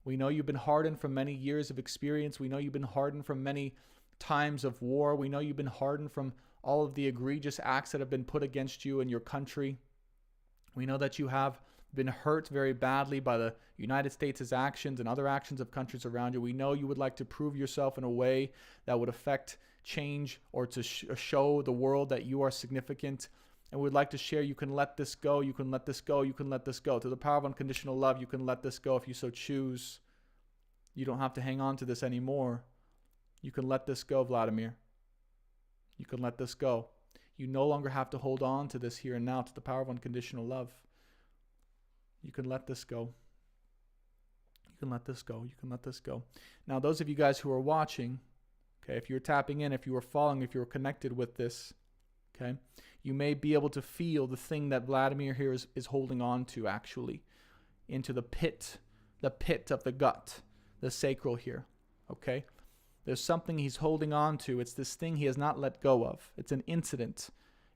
We know you've been hardened from many years of experience. We know you've been hardened from many times of war. We know you've been hardened from all of the egregious acts that have been put against you and your country. We know that you have been hurt very badly by the United States' actions and other actions of countries around you. We know you would like to prove yourself in a way that would affect change or to show the world that you are significant. And we'd like to share, you can let this go, you can let this go, you can let this go. Through the power of unconditional love, you can let this go if you so choose. You don't have to hang on to this anymore. You can let this go, Vladimir. You can let this go. You no longer have to hold on to this here and now, to the power of unconditional love. You can let this go. You can let this go. You can let this go. Now, those of you guys who are watching, okay, if you're tapping in, if you are following, if you're connected with this, okay, you may be able to feel the thing that Vladimir here is holding on to, actually, into the pit of the gut, the sacral here, okay? There's something he's holding on to. It's this thing he has not let go of. It's an incident.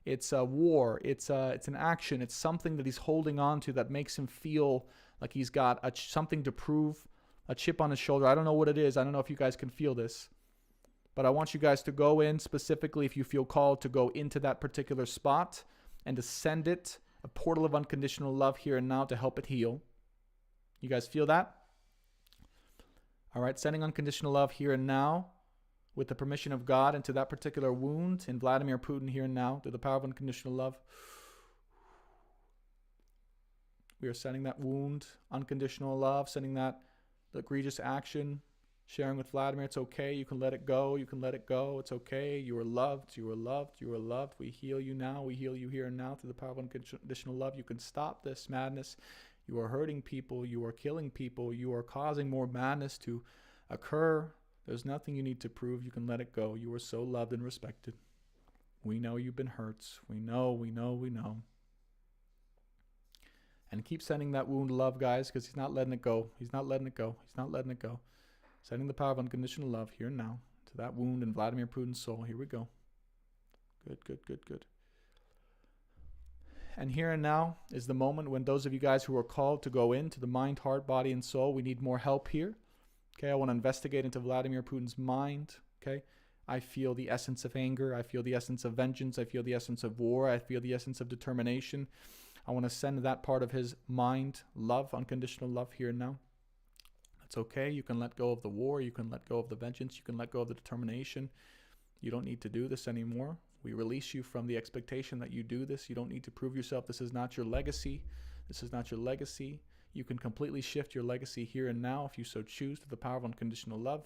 It's a war. It's an action. It's something that he's holding on to that makes him feel like he's got something to prove, a chip on his shoulder. I don't know what it is. I don't know if you guys can feel this. But I want you guys to go in specifically, if you feel called, to go into that particular spot and to send it a portal of unconditional love here and now to help it heal. You guys feel that? All right, sending unconditional love here and now with the permission of God into that particular wound in Vladimir Putin here and now through the power of unconditional love. We are sending that wound, unconditional love, sending that egregious action, sharing with Vladimir. It's okay. You can let it go. You can let it go. It's okay. You are loved. You are loved. You are loved. We heal you now. We heal you here and now through the power of unconditional love. You can stop this madness. You are hurting people. You are killing people. You are causing more madness to occur. There's nothing you need to prove. You can let it go. You are so loved and respected. We know you've been hurt. We know, we know, we know. And keep sending that wound love, guys, because he's not letting it go. He's not letting it go. He's not letting it go. Sending the power of unconditional love here and now to that wound in Vladimir Putin's soul. Here we go. Good, good, good, good. And here and now is the moment when those of you guys who are called to go into the mind, heart, body, and soul, we need more help here. Okay, I want to investigate into Vladimir Putin's mind. Okay, I feel the essence of anger. I feel the essence of vengeance. I feel the essence of war. I feel the essence of determination. I want to send that part of his mind, love, unconditional love here and now. That's okay. You can let go of the war. You can let go of the vengeance. You can let go of the determination. You don't need to do this anymore. We release you from the expectation that you do this. You don't need to prove yourself. This is not your legacy. This is not your legacy. You can completely shift your legacy here and now if you so choose to the power of unconditional love.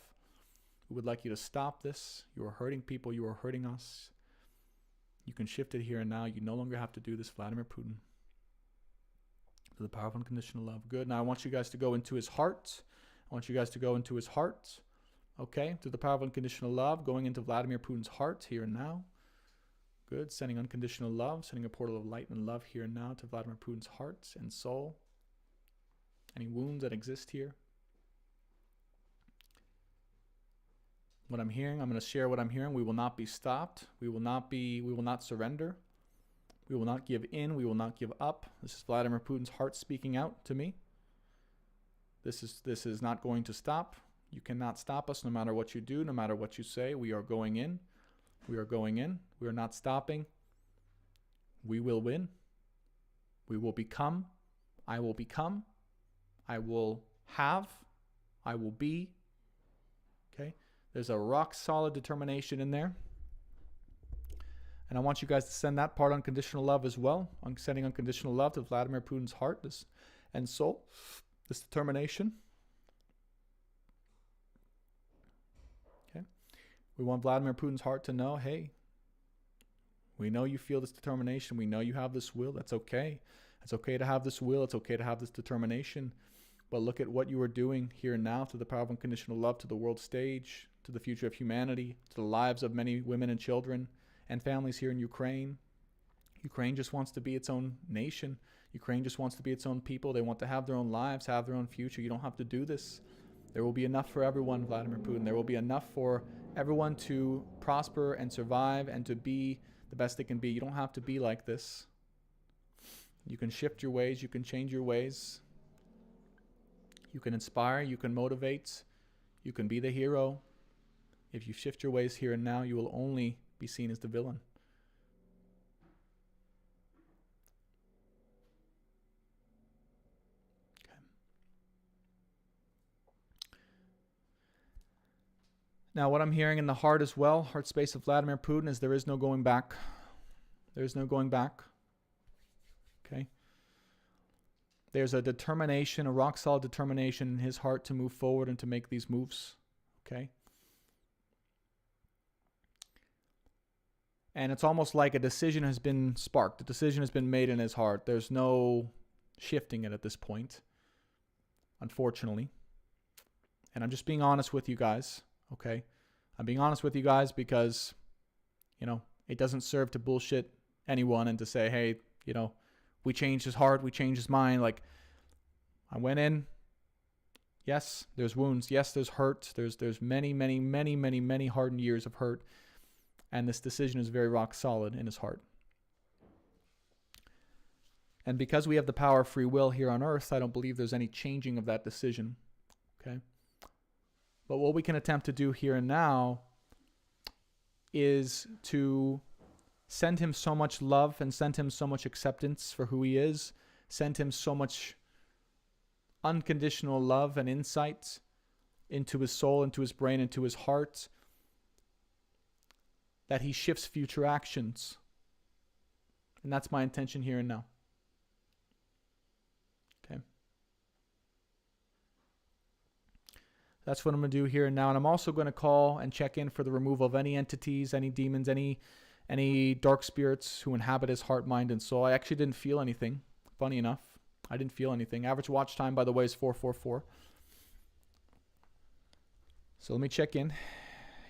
We would like you to stop this. You are hurting people. You are hurting us. You can shift it here and now. You no longer have to do this, Vladimir Putin. To the power of unconditional love. Good. Now I want you guys to go into his heart. I want you guys to go into his heart. Okay. To the power of unconditional love. Going into Vladimir Putin's heart here and now. Good. Sending unconditional love. Sending a portal of light and love here and now to Vladimir Putin's heart and soul. Any wounds that exist here. What I'm hearing, I'm going to share what I'm hearing. We will not be stopped. We will not surrender. We will not give in. We will not give up. This is Vladimir Putin's heart speaking out to me. This is not going to stop. You cannot stop us no matter what you do, no matter what you say. We are going in. We are going in. We are not stopping. We will win. We will become. I will become. I will have. I will be. Okay? There's a rock solid determination in there. And I want you guys to send that part unconditional love as well. I'm sending unconditional love to Vladimir Putin's heart and soul. This determination. Okay. We want Vladimir Putin's heart to know, hey, we know you feel this determination. We know you have this will. That's okay. It's okay to have this will. It's okay to have this determination. But look at what you are doing here and now to the power of unconditional love, to the world stage, to the future of humanity, to the lives of many women and children and families here in Ukraine. Ukraine just wants to be its own nation. Ukraine just wants to be its own people. They want to have their own lives, have their own future. You don't have to do this. There will be enough for everyone, Vladimir Putin. There will be enough for everyone to prosper and survive and to be the best they can be. You don't have to be like this. You can shift your ways. You can change your ways. You can inspire. You can motivate. You can be the hero. If you shift your ways here and now, you will only be seen as the villain. Now, what I'm hearing in the heart as well, heart space of Vladimir Putin, is there is no going back. There is no going back. Okay? There's a determination, a rock-solid determination in his heart to move forward and to make these moves. Okay? And it's almost like a decision has been sparked. A decision has been made in his heart. There's no shifting it at this point, unfortunately. And I'm just being honest with you guys. Okay, I'm being honest with you guys because, it doesn't serve to bullshit anyone and to say, hey, we changed his heart, we changed his mind. Like, I went in. Yes, there's wounds. Yes, there's hurt. There's many, many, many, many, many hardened years of hurt. And this decision is very rock solid in his heart. And because we have the power of free will here on earth, I don't believe there's any changing of that decision. Okay. But what we can attempt to do here and now is to send him so much love and send him so much acceptance for who he is, send him so much unconditional love and insight into his soul, into his brain, into his heart, that he shifts future actions. And that's my intention here and now. Okay. That's what I'm going to do here and now. And I'm also going to call and check in for the removal of any entities, any demons, any dark spirits who inhabit his heart, mind, and soul. I actually didn't feel anything. Funny enough, I didn't feel anything. Average watch time, by the way, is 444. So let me check in.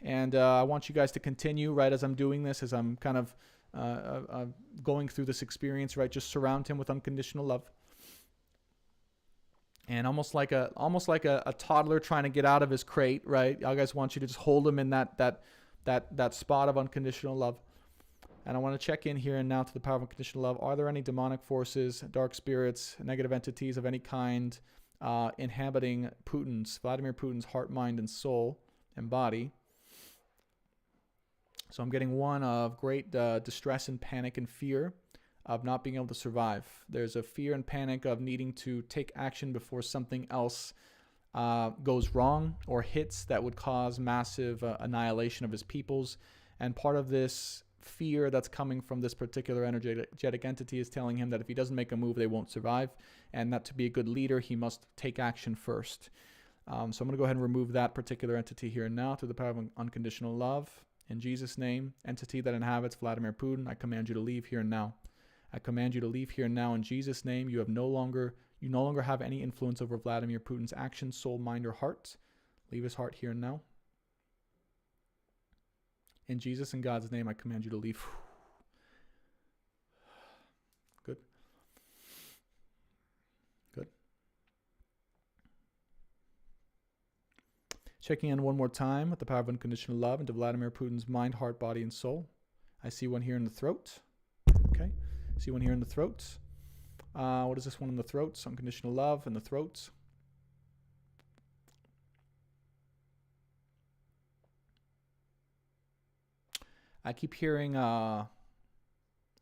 And I want you guys to continue, right, as I'm doing this, as I'm kind of going through this experience, right? Just surround him with unconditional love. And almost like a toddler trying to get out of his crate, right? I guys want you to just hold him in that spot of unconditional love. And I want to check in here and now to the power of unconditional love. Are there any demonic forces, dark spirits, negative entities of any kind inhabiting Vladimir Putin's heart, mind, and soul and body? So I'm getting one of great distress and panic and fear of not being able to survive. There's a fear and panic of needing to take action before something else goes wrong or hits that would cause massive annihilation of his peoples. And part of this fear that's coming from this particular energetic entity is telling him that if he doesn't make a move, they won't survive. And that to be a good leader, he must take action first. So I'm going to go ahead and remove that particular entity here and now to the power of unconditional love. In Jesus' name, entity that inhabits Vladimir Putin, I command you to leave here and now. I command you to leave here and now in Jesus' name. You no longer have any influence over Vladimir Putin's actions, soul, mind, or heart. Leave his heart here and now. In Jesus and God's name, I command you to leave. Good. Good. Checking in one more time with the power of unconditional love into Vladimir Putin's mind, heart, body, and soul. I see one here in the throat. Okay. See one here in the throat. What is this one in the throat? Unconditional love in the throat. I keep hearing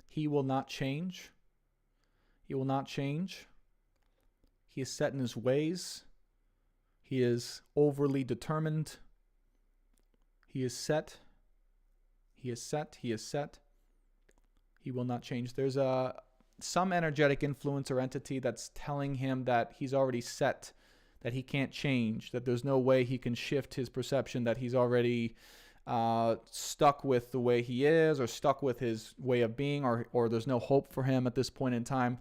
he will not change. He will not change. He is set in his ways. He is overly determined. He is set. He is set. He is set. He will not change. There's some energetic influence or entity that's telling him that he's already set, that he can't change, that there's no way he can shift his perception, that he's already stuck with the way he is or stuck with his way of being, or there's no hope for him at this point in time.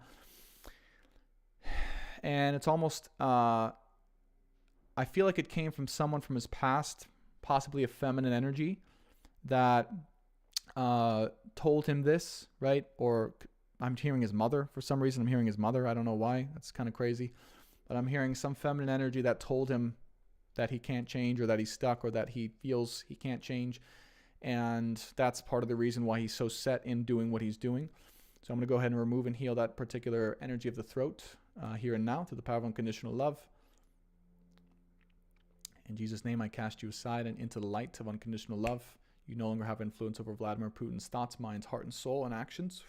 And it's almost, I feel like it came from someone from his past, possibly a feminine energy, that told him this, right? Or I'm hearing his mother. For some reason, I'm hearing his mother. I don't know why. That's kind of crazy. But I'm hearing some feminine energy that told him that he can't change, or that he's stuck, or that he feels he can't change. And that's part of the reason why he's so set in doing what he's doing. So I'm going to go ahead and remove and heal that particular energy of the throat here and now through the power of unconditional love. In Jesus' name, I cast you aside and into the light of unconditional love. You no longer have influence over Vladimir Putin's thoughts, minds, heart, and soul, and actions.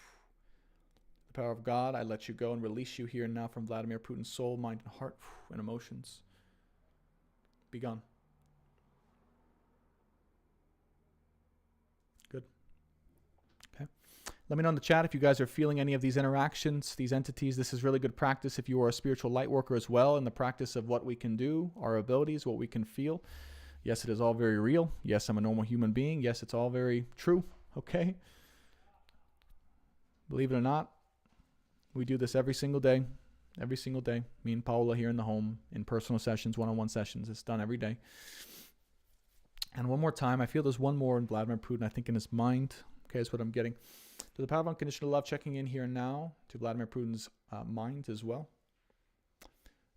The power of God, I let you go and release you here and now from Vladimir Putin's soul, mind, and heart, and emotions. Be gone. Good. Okay. Let me know in the chat if you guys are feeling any of these interactions, these entities. This is really good practice if you are a spiritual light worker as well, in the practice of what we can do, our abilities, what we can feel. Yes, it is all very real. Yes, I'm a normal human being. Yes, it's all very true. Okay. Believe it or not, we do this every single day. Every single day. Me and Paula here in the home, in personal sessions, one-on-one sessions. It's done every day. And one more time, I feel there's one more in Vladimir Putin, I think in his mind. Okay, that's what I'm getting. To the power of unconditional love, checking in here and now to Vladimir Putin's mind as well.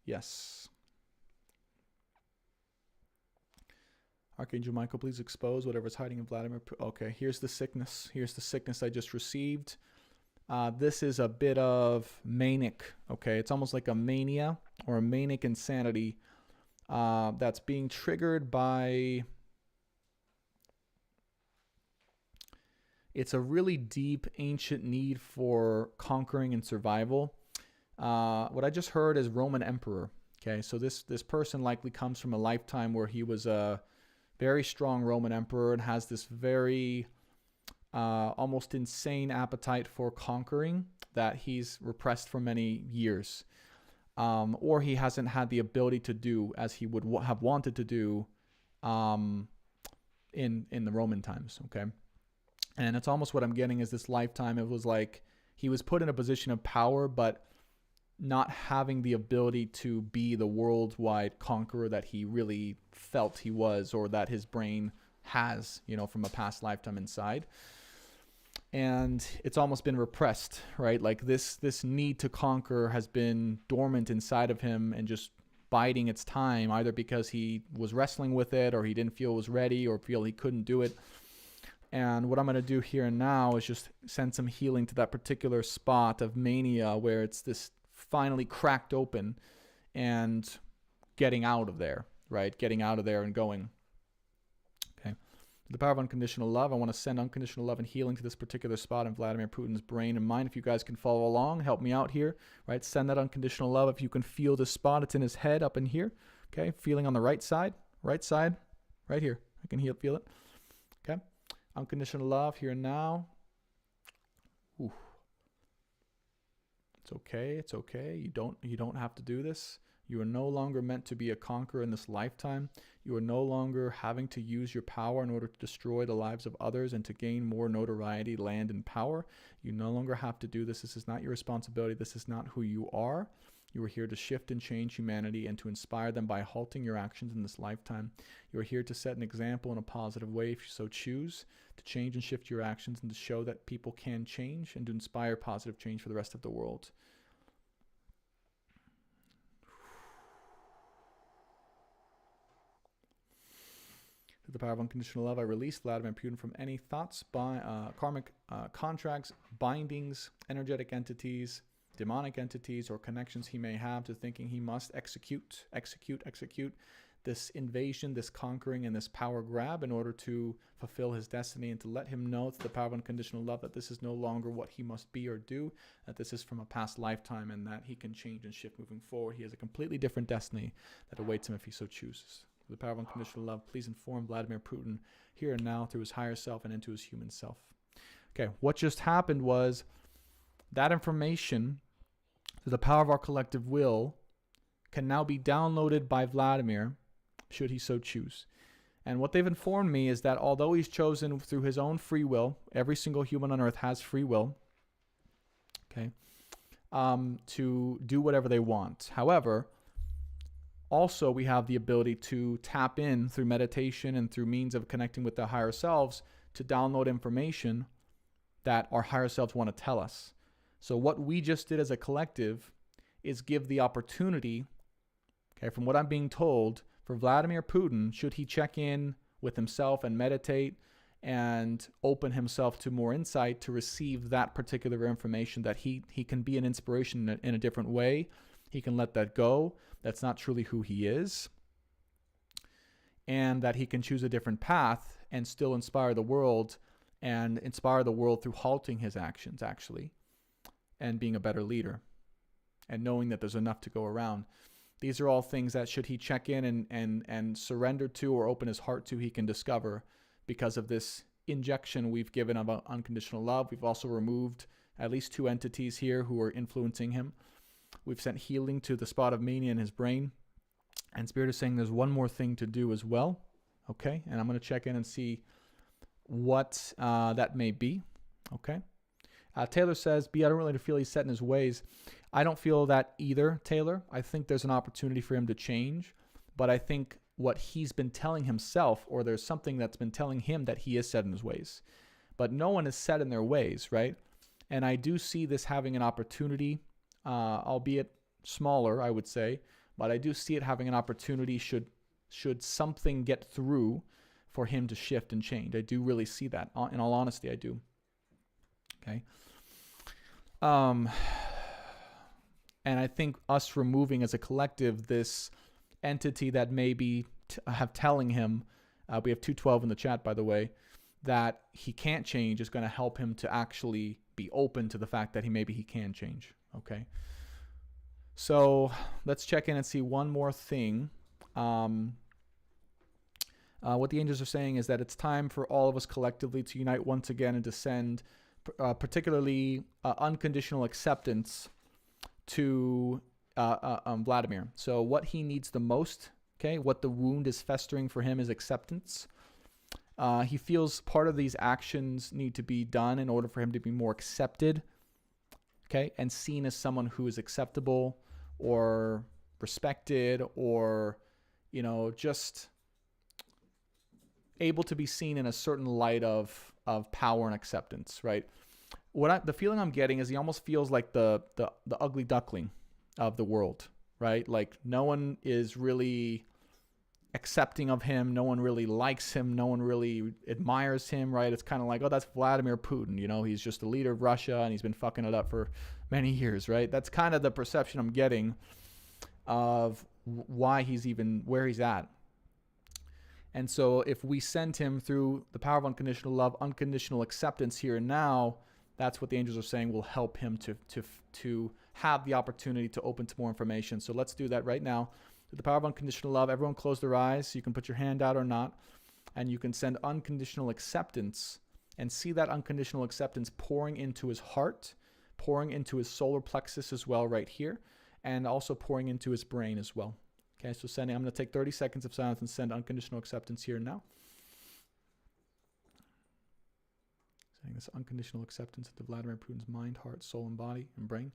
Yes. Archangel Michael, please expose whatever's hiding in Vladimir Putin. Okay, here's the sickness. Here's the sickness I just received. This is a bit of manic, okay? It's almost like a mania or a manic insanity that's being triggered by... It's a really deep, ancient need for conquering and survival. What I just heard is Roman emperor, okay? So this person likely comes from a lifetime where he was a very strong Roman emperor and has this very... almost insane appetite for conquering that he's repressed for many years, or he hasn't had the ability to do as he would have wanted to do in the Roman times. Okay, and it's almost what I'm getting is this lifetime. It was like he was put in a position of power, but not having the ability to be the worldwide conqueror that he really felt he was, or that his brain has, you know, from a past lifetime inside. And it's almost been repressed, right? Like this need to conquer has been dormant inside of him and just biding its time, either because he was wrestling with it, or he didn't feel it was ready, or feel he couldn't do it. And what I'm going to do here and now is just send some healing to that particular spot of mania where it's this finally cracked open, and getting out of there, right? Getting out of there and going. Okay. The power of unconditional love, I want to send unconditional love and healing to this particular spot in Vladimir Putin's brain and mind. If you guys can follow along, help me out here, right? Send that unconditional love. If you can feel this spot, it's in his head up in here. Okay. Feeling on the right side, right here. I can feel it. Okay. Unconditional love here and now. Ooh. It's okay. It's okay. You don't have to do this. You are no longer meant to be a conqueror in this lifetime. You are no longer having to use your power in order to destroy the lives of others and to gain more notoriety, land, and power. You no longer have to do this. This is not your responsibility. This is not who you are. You are here to shift and change humanity and to inspire them by halting your actions in this lifetime. You are here to set an example in a positive way, if you so choose, to change and shift your actions and to show that people can change and to inspire positive change for the rest of the world. Through the power of unconditional love, I release Vladimir Putin from any thoughts, karmic contracts, bindings, energetic entities, demonic entities, or connections he may have to thinking he must execute this invasion, this conquering, and this power grab in order to fulfill his destiny, and to let him know through the power of unconditional love that this is no longer what he must be or do, that this is from a past lifetime, and that he can change and shift moving forward. He has a completely different destiny that awaits him if he so chooses. Through the power of unconditional love, please inform Vladimir Putin here and now through his higher self and into his human self. Okay, what just happened was that information, through the power of our collective will, can now be downloaded by Vladimir, should he so choose. And what they've informed me is that although he's chosen through his own free will, every single human on earth has free will, okay, to do whatever they want. However, also we have the ability to tap in through meditation and through means of connecting with the higher selves to download information that our higher selves want to tell us. So what we just did as a collective is give the opportunity, okay, from what I'm being told, for Vladimir Putin, should he check in with himself and meditate and open himself to more insight, to receive that particular information, that he can be an inspiration in a different way. He can let that go. That's not truly who he is. And that he can choose a different path and still inspire the world, and inspire the world through halting his actions, actually, and being a better leader, and knowing that there's enough to go around. These are all things that, should he check in and surrender to, or open his heart to, he can discover because of this injection we've given of unconditional love. We've also removed at least 2 entities here who are influencing him. We've sent healing to the spot of mania in his brain. And Spirit is saying there's one more thing to do as well. Okay, and I'm going to check in and see what that may be. Okay. Taylor says, I don't really feel he's set in his ways. I don't feel that either, Taylor. I think there's an opportunity for him to change, but I think what he's been telling himself, or there's something that's been telling him that he is set in his ways. But no one is set in their ways, right? And I do see this having an opportunity, albeit smaller, I would say, but I do see it having an opportunity should something get through for him to shift and change. I do really see that. In all honesty, I do. Okay. And I think us removing as a collective this entity that may be telling him, we have 212 in the chat, by the way, that he can't change, is going to help him to actually be open to the fact that maybe he can change. Okay. So let's check in and see one more thing. What the angels are saying is that it's time for all of us collectively to unite once again and to send particularly unconditional acceptance to Vladimir. So what he needs the most, okay, what the wound is festering for him is acceptance. He feels part of these actions need to be done in order for him to be more accepted, okay, and seen as someone who is acceptable or respected, or, you know, just able to be seen in a certain light of power and acceptance, right? The feeling I'm getting is he almost feels like the ugly duckling of the world, right? Like no one is really accepting of him. No one really likes him. No one really admires him, right? It's kind of like, oh, that's Vladimir Putin. You know, he's just the leader of Russia and he's been fucking it up for many years, right? That's kind of the perception I'm getting of why he's even where he's at. And so if we send him through the power of unconditional love, unconditional acceptance here and now, that's what the angels are saying will help him to have the opportunity to open to more information. So let's do that right now. Through the power of unconditional love, everyone close their eyes. You can put your hand out or not, and you can send unconditional acceptance and see that unconditional acceptance pouring into his heart, pouring into his solar plexus as well right here, and also pouring into his brain as well. Okay, so sending, I'm going to take 30 seconds of silence and send unconditional acceptance here and now. Sending this unconditional acceptance into Vladimir Putin's mind, heart, soul, and body and brain.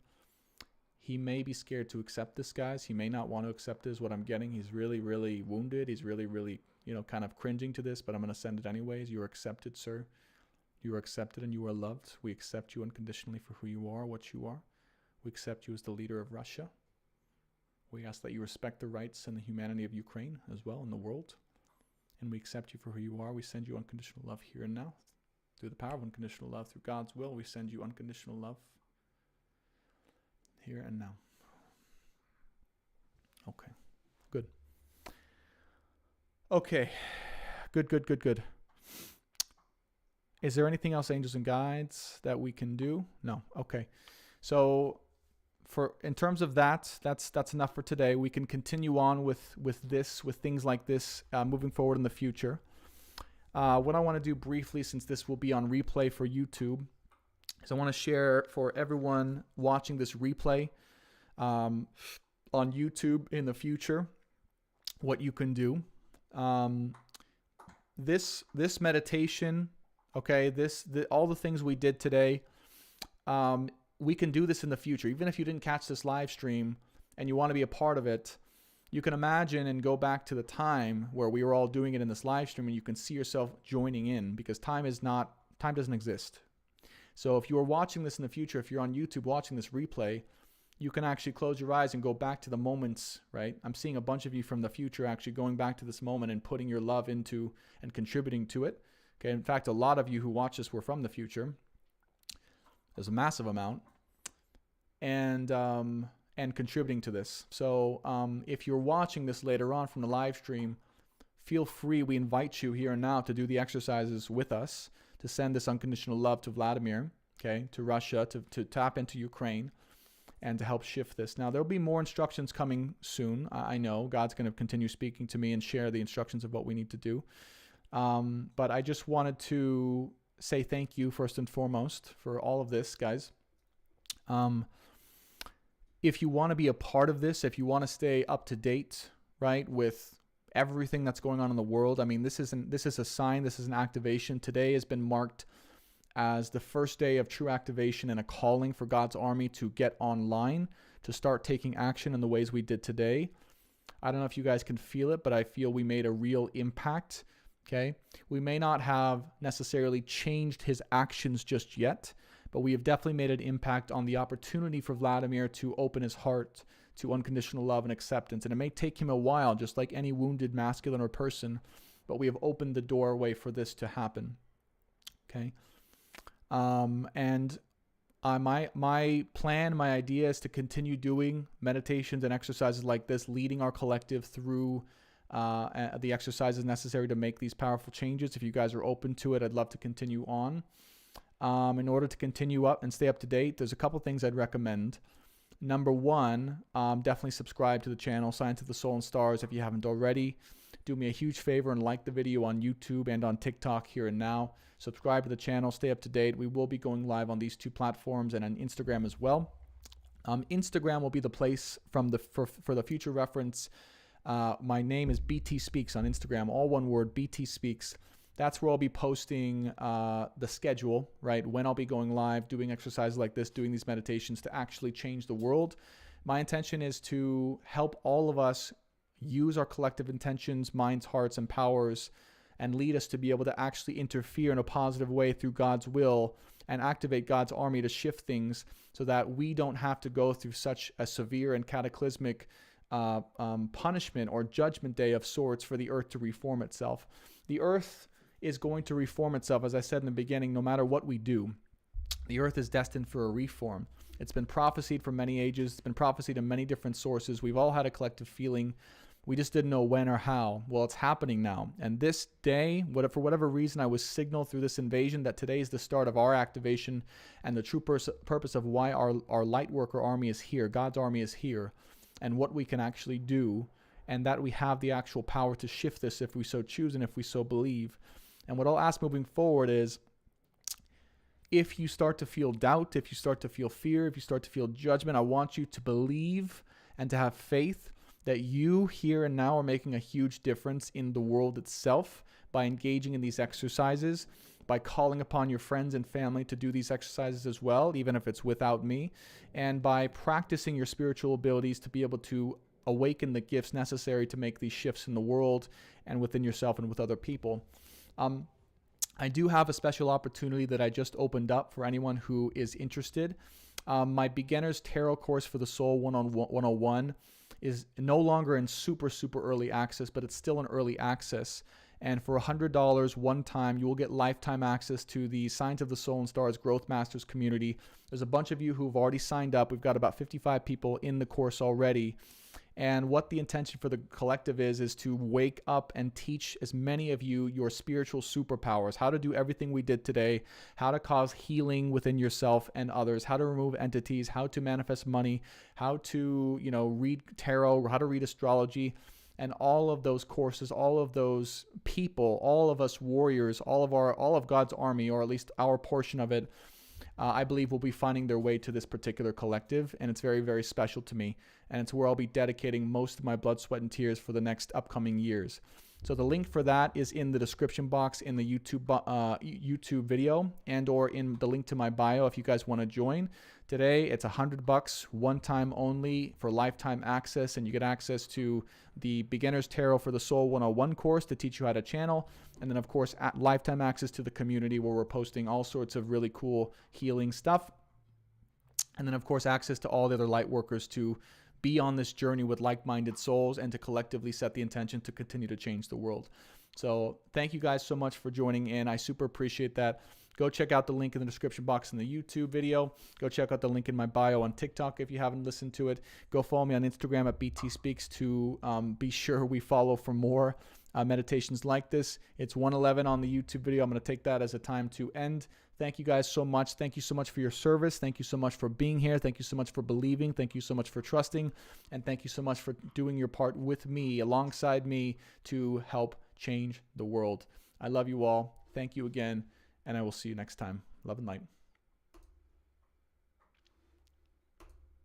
He may be scared to accept this, guys. He may not want to accept this, what I'm getting. He's really, really wounded. He's really, really, kind of cringing to this, but I'm going to send it anyways. You are accepted, sir. You are accepted and you are loved. We accept you unconditionally for who you are, what you are. We accept you as the leader of Russia. We ask that you respect the rights and the humanity of Ukraine as well in the world. And we accept you for who you are. We send you unconditional love here and now. Through the power of unconditional love, through God's will, we send you unconditional love here and now. Okay, good. Okay, good. Is there anything else, angels and guides, that we can do? No. Okay. So in terms of that's enough for today. We can continue on with things like this moving forward in the future. What I want to do briefly, since this will be on replay for YouTube, is I want to share for everyone watching this replay on YouTube in the future what you can do. This meditation, okay, all the things we did today, we can do this in the future. Even if you didn't catch this live stream and you want to be a part of it, you can imagine and go back to the time where we were all doing it in this live stream, and you can see yourself joining in, because time doesn't exist. So if you are watching this in the future, if you're on YouTube watching this replay, you can actually close your eyes and go back to the moments, right? I'm seeing a bunch of you from the future actually going back to this moment and putting your love into and contributing to it. Okay, in fact, a lot of you who watch this were from the future. There's a massive amount. And contributing to this. So if you're watching this later on from the live stream, feel free. We invite you here and now to do the exercises with us, to send this unconditional love to Vladimir, okay, to Russia, to tap into Ukraine, and to help shift this. Now, there'll be more instructions coming soon. I know God's going to continue speaking to me and share the instructions of what we need to do. But I just wanted to say thank you first and foremost for all of this, guys. If you want to be a part of this, if you want to stay up to date, right, with everything that's going on in the world, I mean, this is a sign, this is an activation. Today has been marked as the first day of true activation and a calling for God's army to get online, to start taking action in the ways we did today. I don't know if you guys can feel it, but I feel we made a real impact, okay? We may not have necessarily changed his actions just yet, but we have definitely made an impact on the opportunity for Vladimir to open his heart to unconditional love and acceptance. And it may take him a while, just like any wounded masculine or person, but we have opened the doorway for this to happen, okay? My plan, my idea is to continue doing meditations and exercises like this, leading our collective through the exercises necessary to make these powerful changes. If you guys are open to it, I'd love to continue on. In order to continue up and stay up to date, there's a couple things I'd recommend. Number one, definitely subscribe to the channel, Sign to the Soul and Stars if you haven't already. Do me a huge favor and like the video on YouTube and on TikTok here and now. Subscribe to the channel, stay up to date. We will be going live on these two platforms and on Instagram as well. Instagram will be the place for the future reference. My name is BT Speaks on Instagram, all one word, BT Speaks. That's where I'll be posting the schedule, right? When I'll be going live, doing exercises like this, doing these meditations to actually change the world. My intention is to help all of us use our collective intentions, minds, hearts, and powers, and lead us to be able to actually interfere in a positive way through God's will and activate God's army to shift things so that we don't have to go through such a severe and cataclysmic punishment or judgment day of sorts for the earth to reform itself. The earth is going to reform itself, as I said in the beginning, no matter what we do. The earth is destined for a reform. It's been prophesied for many ages. It's been prophesied in many different sources. We've all had a collective feeling. We just didn't know when or how. Well, it's happening now. And this day, for whatever reason, I was signaled through this invasion that today is the start of our activation and the true purpose of why our light worker army is here. God's army is here, and what we can actually do, and that we have the actual power to shift this if we so choose and if we so believe. And what I'll ask moving forward is, if you start to feel doubt, if you start to feel fear, if you start to feel judgment, I want you to believe and to have faith that you here and now are making a huge difference in the world itself by engaging in these exercises, by calling upon your friends and family to do these exercises as well, even if it's without me, and by practicing your spiritual abilities to be able to awaken the gifts necessary to make these shifts in the world and within yourself and with other people. I do have a special opportunity that I just opened up for anyone who is interested. My Beginner's Tarot course for the Soul 101 is no longer in super early access, but it's still in early access. And for $100 one time, you will get lifetime access to the Signs of the Soul and Stars Growth Masters community. There's a bunch of you who've already signed up. We've got about 55 people in the course already. And what the intention for the collective is to wake up and teach as many of you your spiritual superpowers, how to do everything we did today, how to cause healing within yourself and others, how to remove entities, how to manifest money, how to, read tarot, how to read astrology, and all of those courses, all of those people, all of us warriors, all of God's army, or at least our portion of it, I believe will be finding their way to this particular collective, and it's very, very special to me. And it's where I'll be dedicating most of my blood, sweat, and tears for the next upcoming years. So the link for that is in the description box in the YouTube video, and or in the link to my bio if you guys want to join. Today it's $100, one time only, for lifetime access, and you get access to the Beginner's Tarot for the Soul 101 course to teach you how to channel, and then of course lifetime access to the community where we're posting all sorts of really cool healing stuff, and then of course access to all the other light workers to be on this journey with like-minded souls and to collectively set the intention to continue to change the world. So thank you guys so much for joining in. I super appreciate that. Go check out the link in the description box in the YouTube video. Go check out the link in my bio on TikTok if you haven't listened to it. Go follow me on Instagram at BTSpeaks to be sure we follow for more meditations like this. It's 1:11 on the YouTube video. I'm going to take that as a time to end. Thank you guys so much. Thank you so much for your service. Thank you so much for being here. Thank you so much for believing. Thank you so much for trusting. And thank you so much for doing your part with me, alongside me, to help change the world. I love you all. Thank you again. And I will see you next time. Love and light.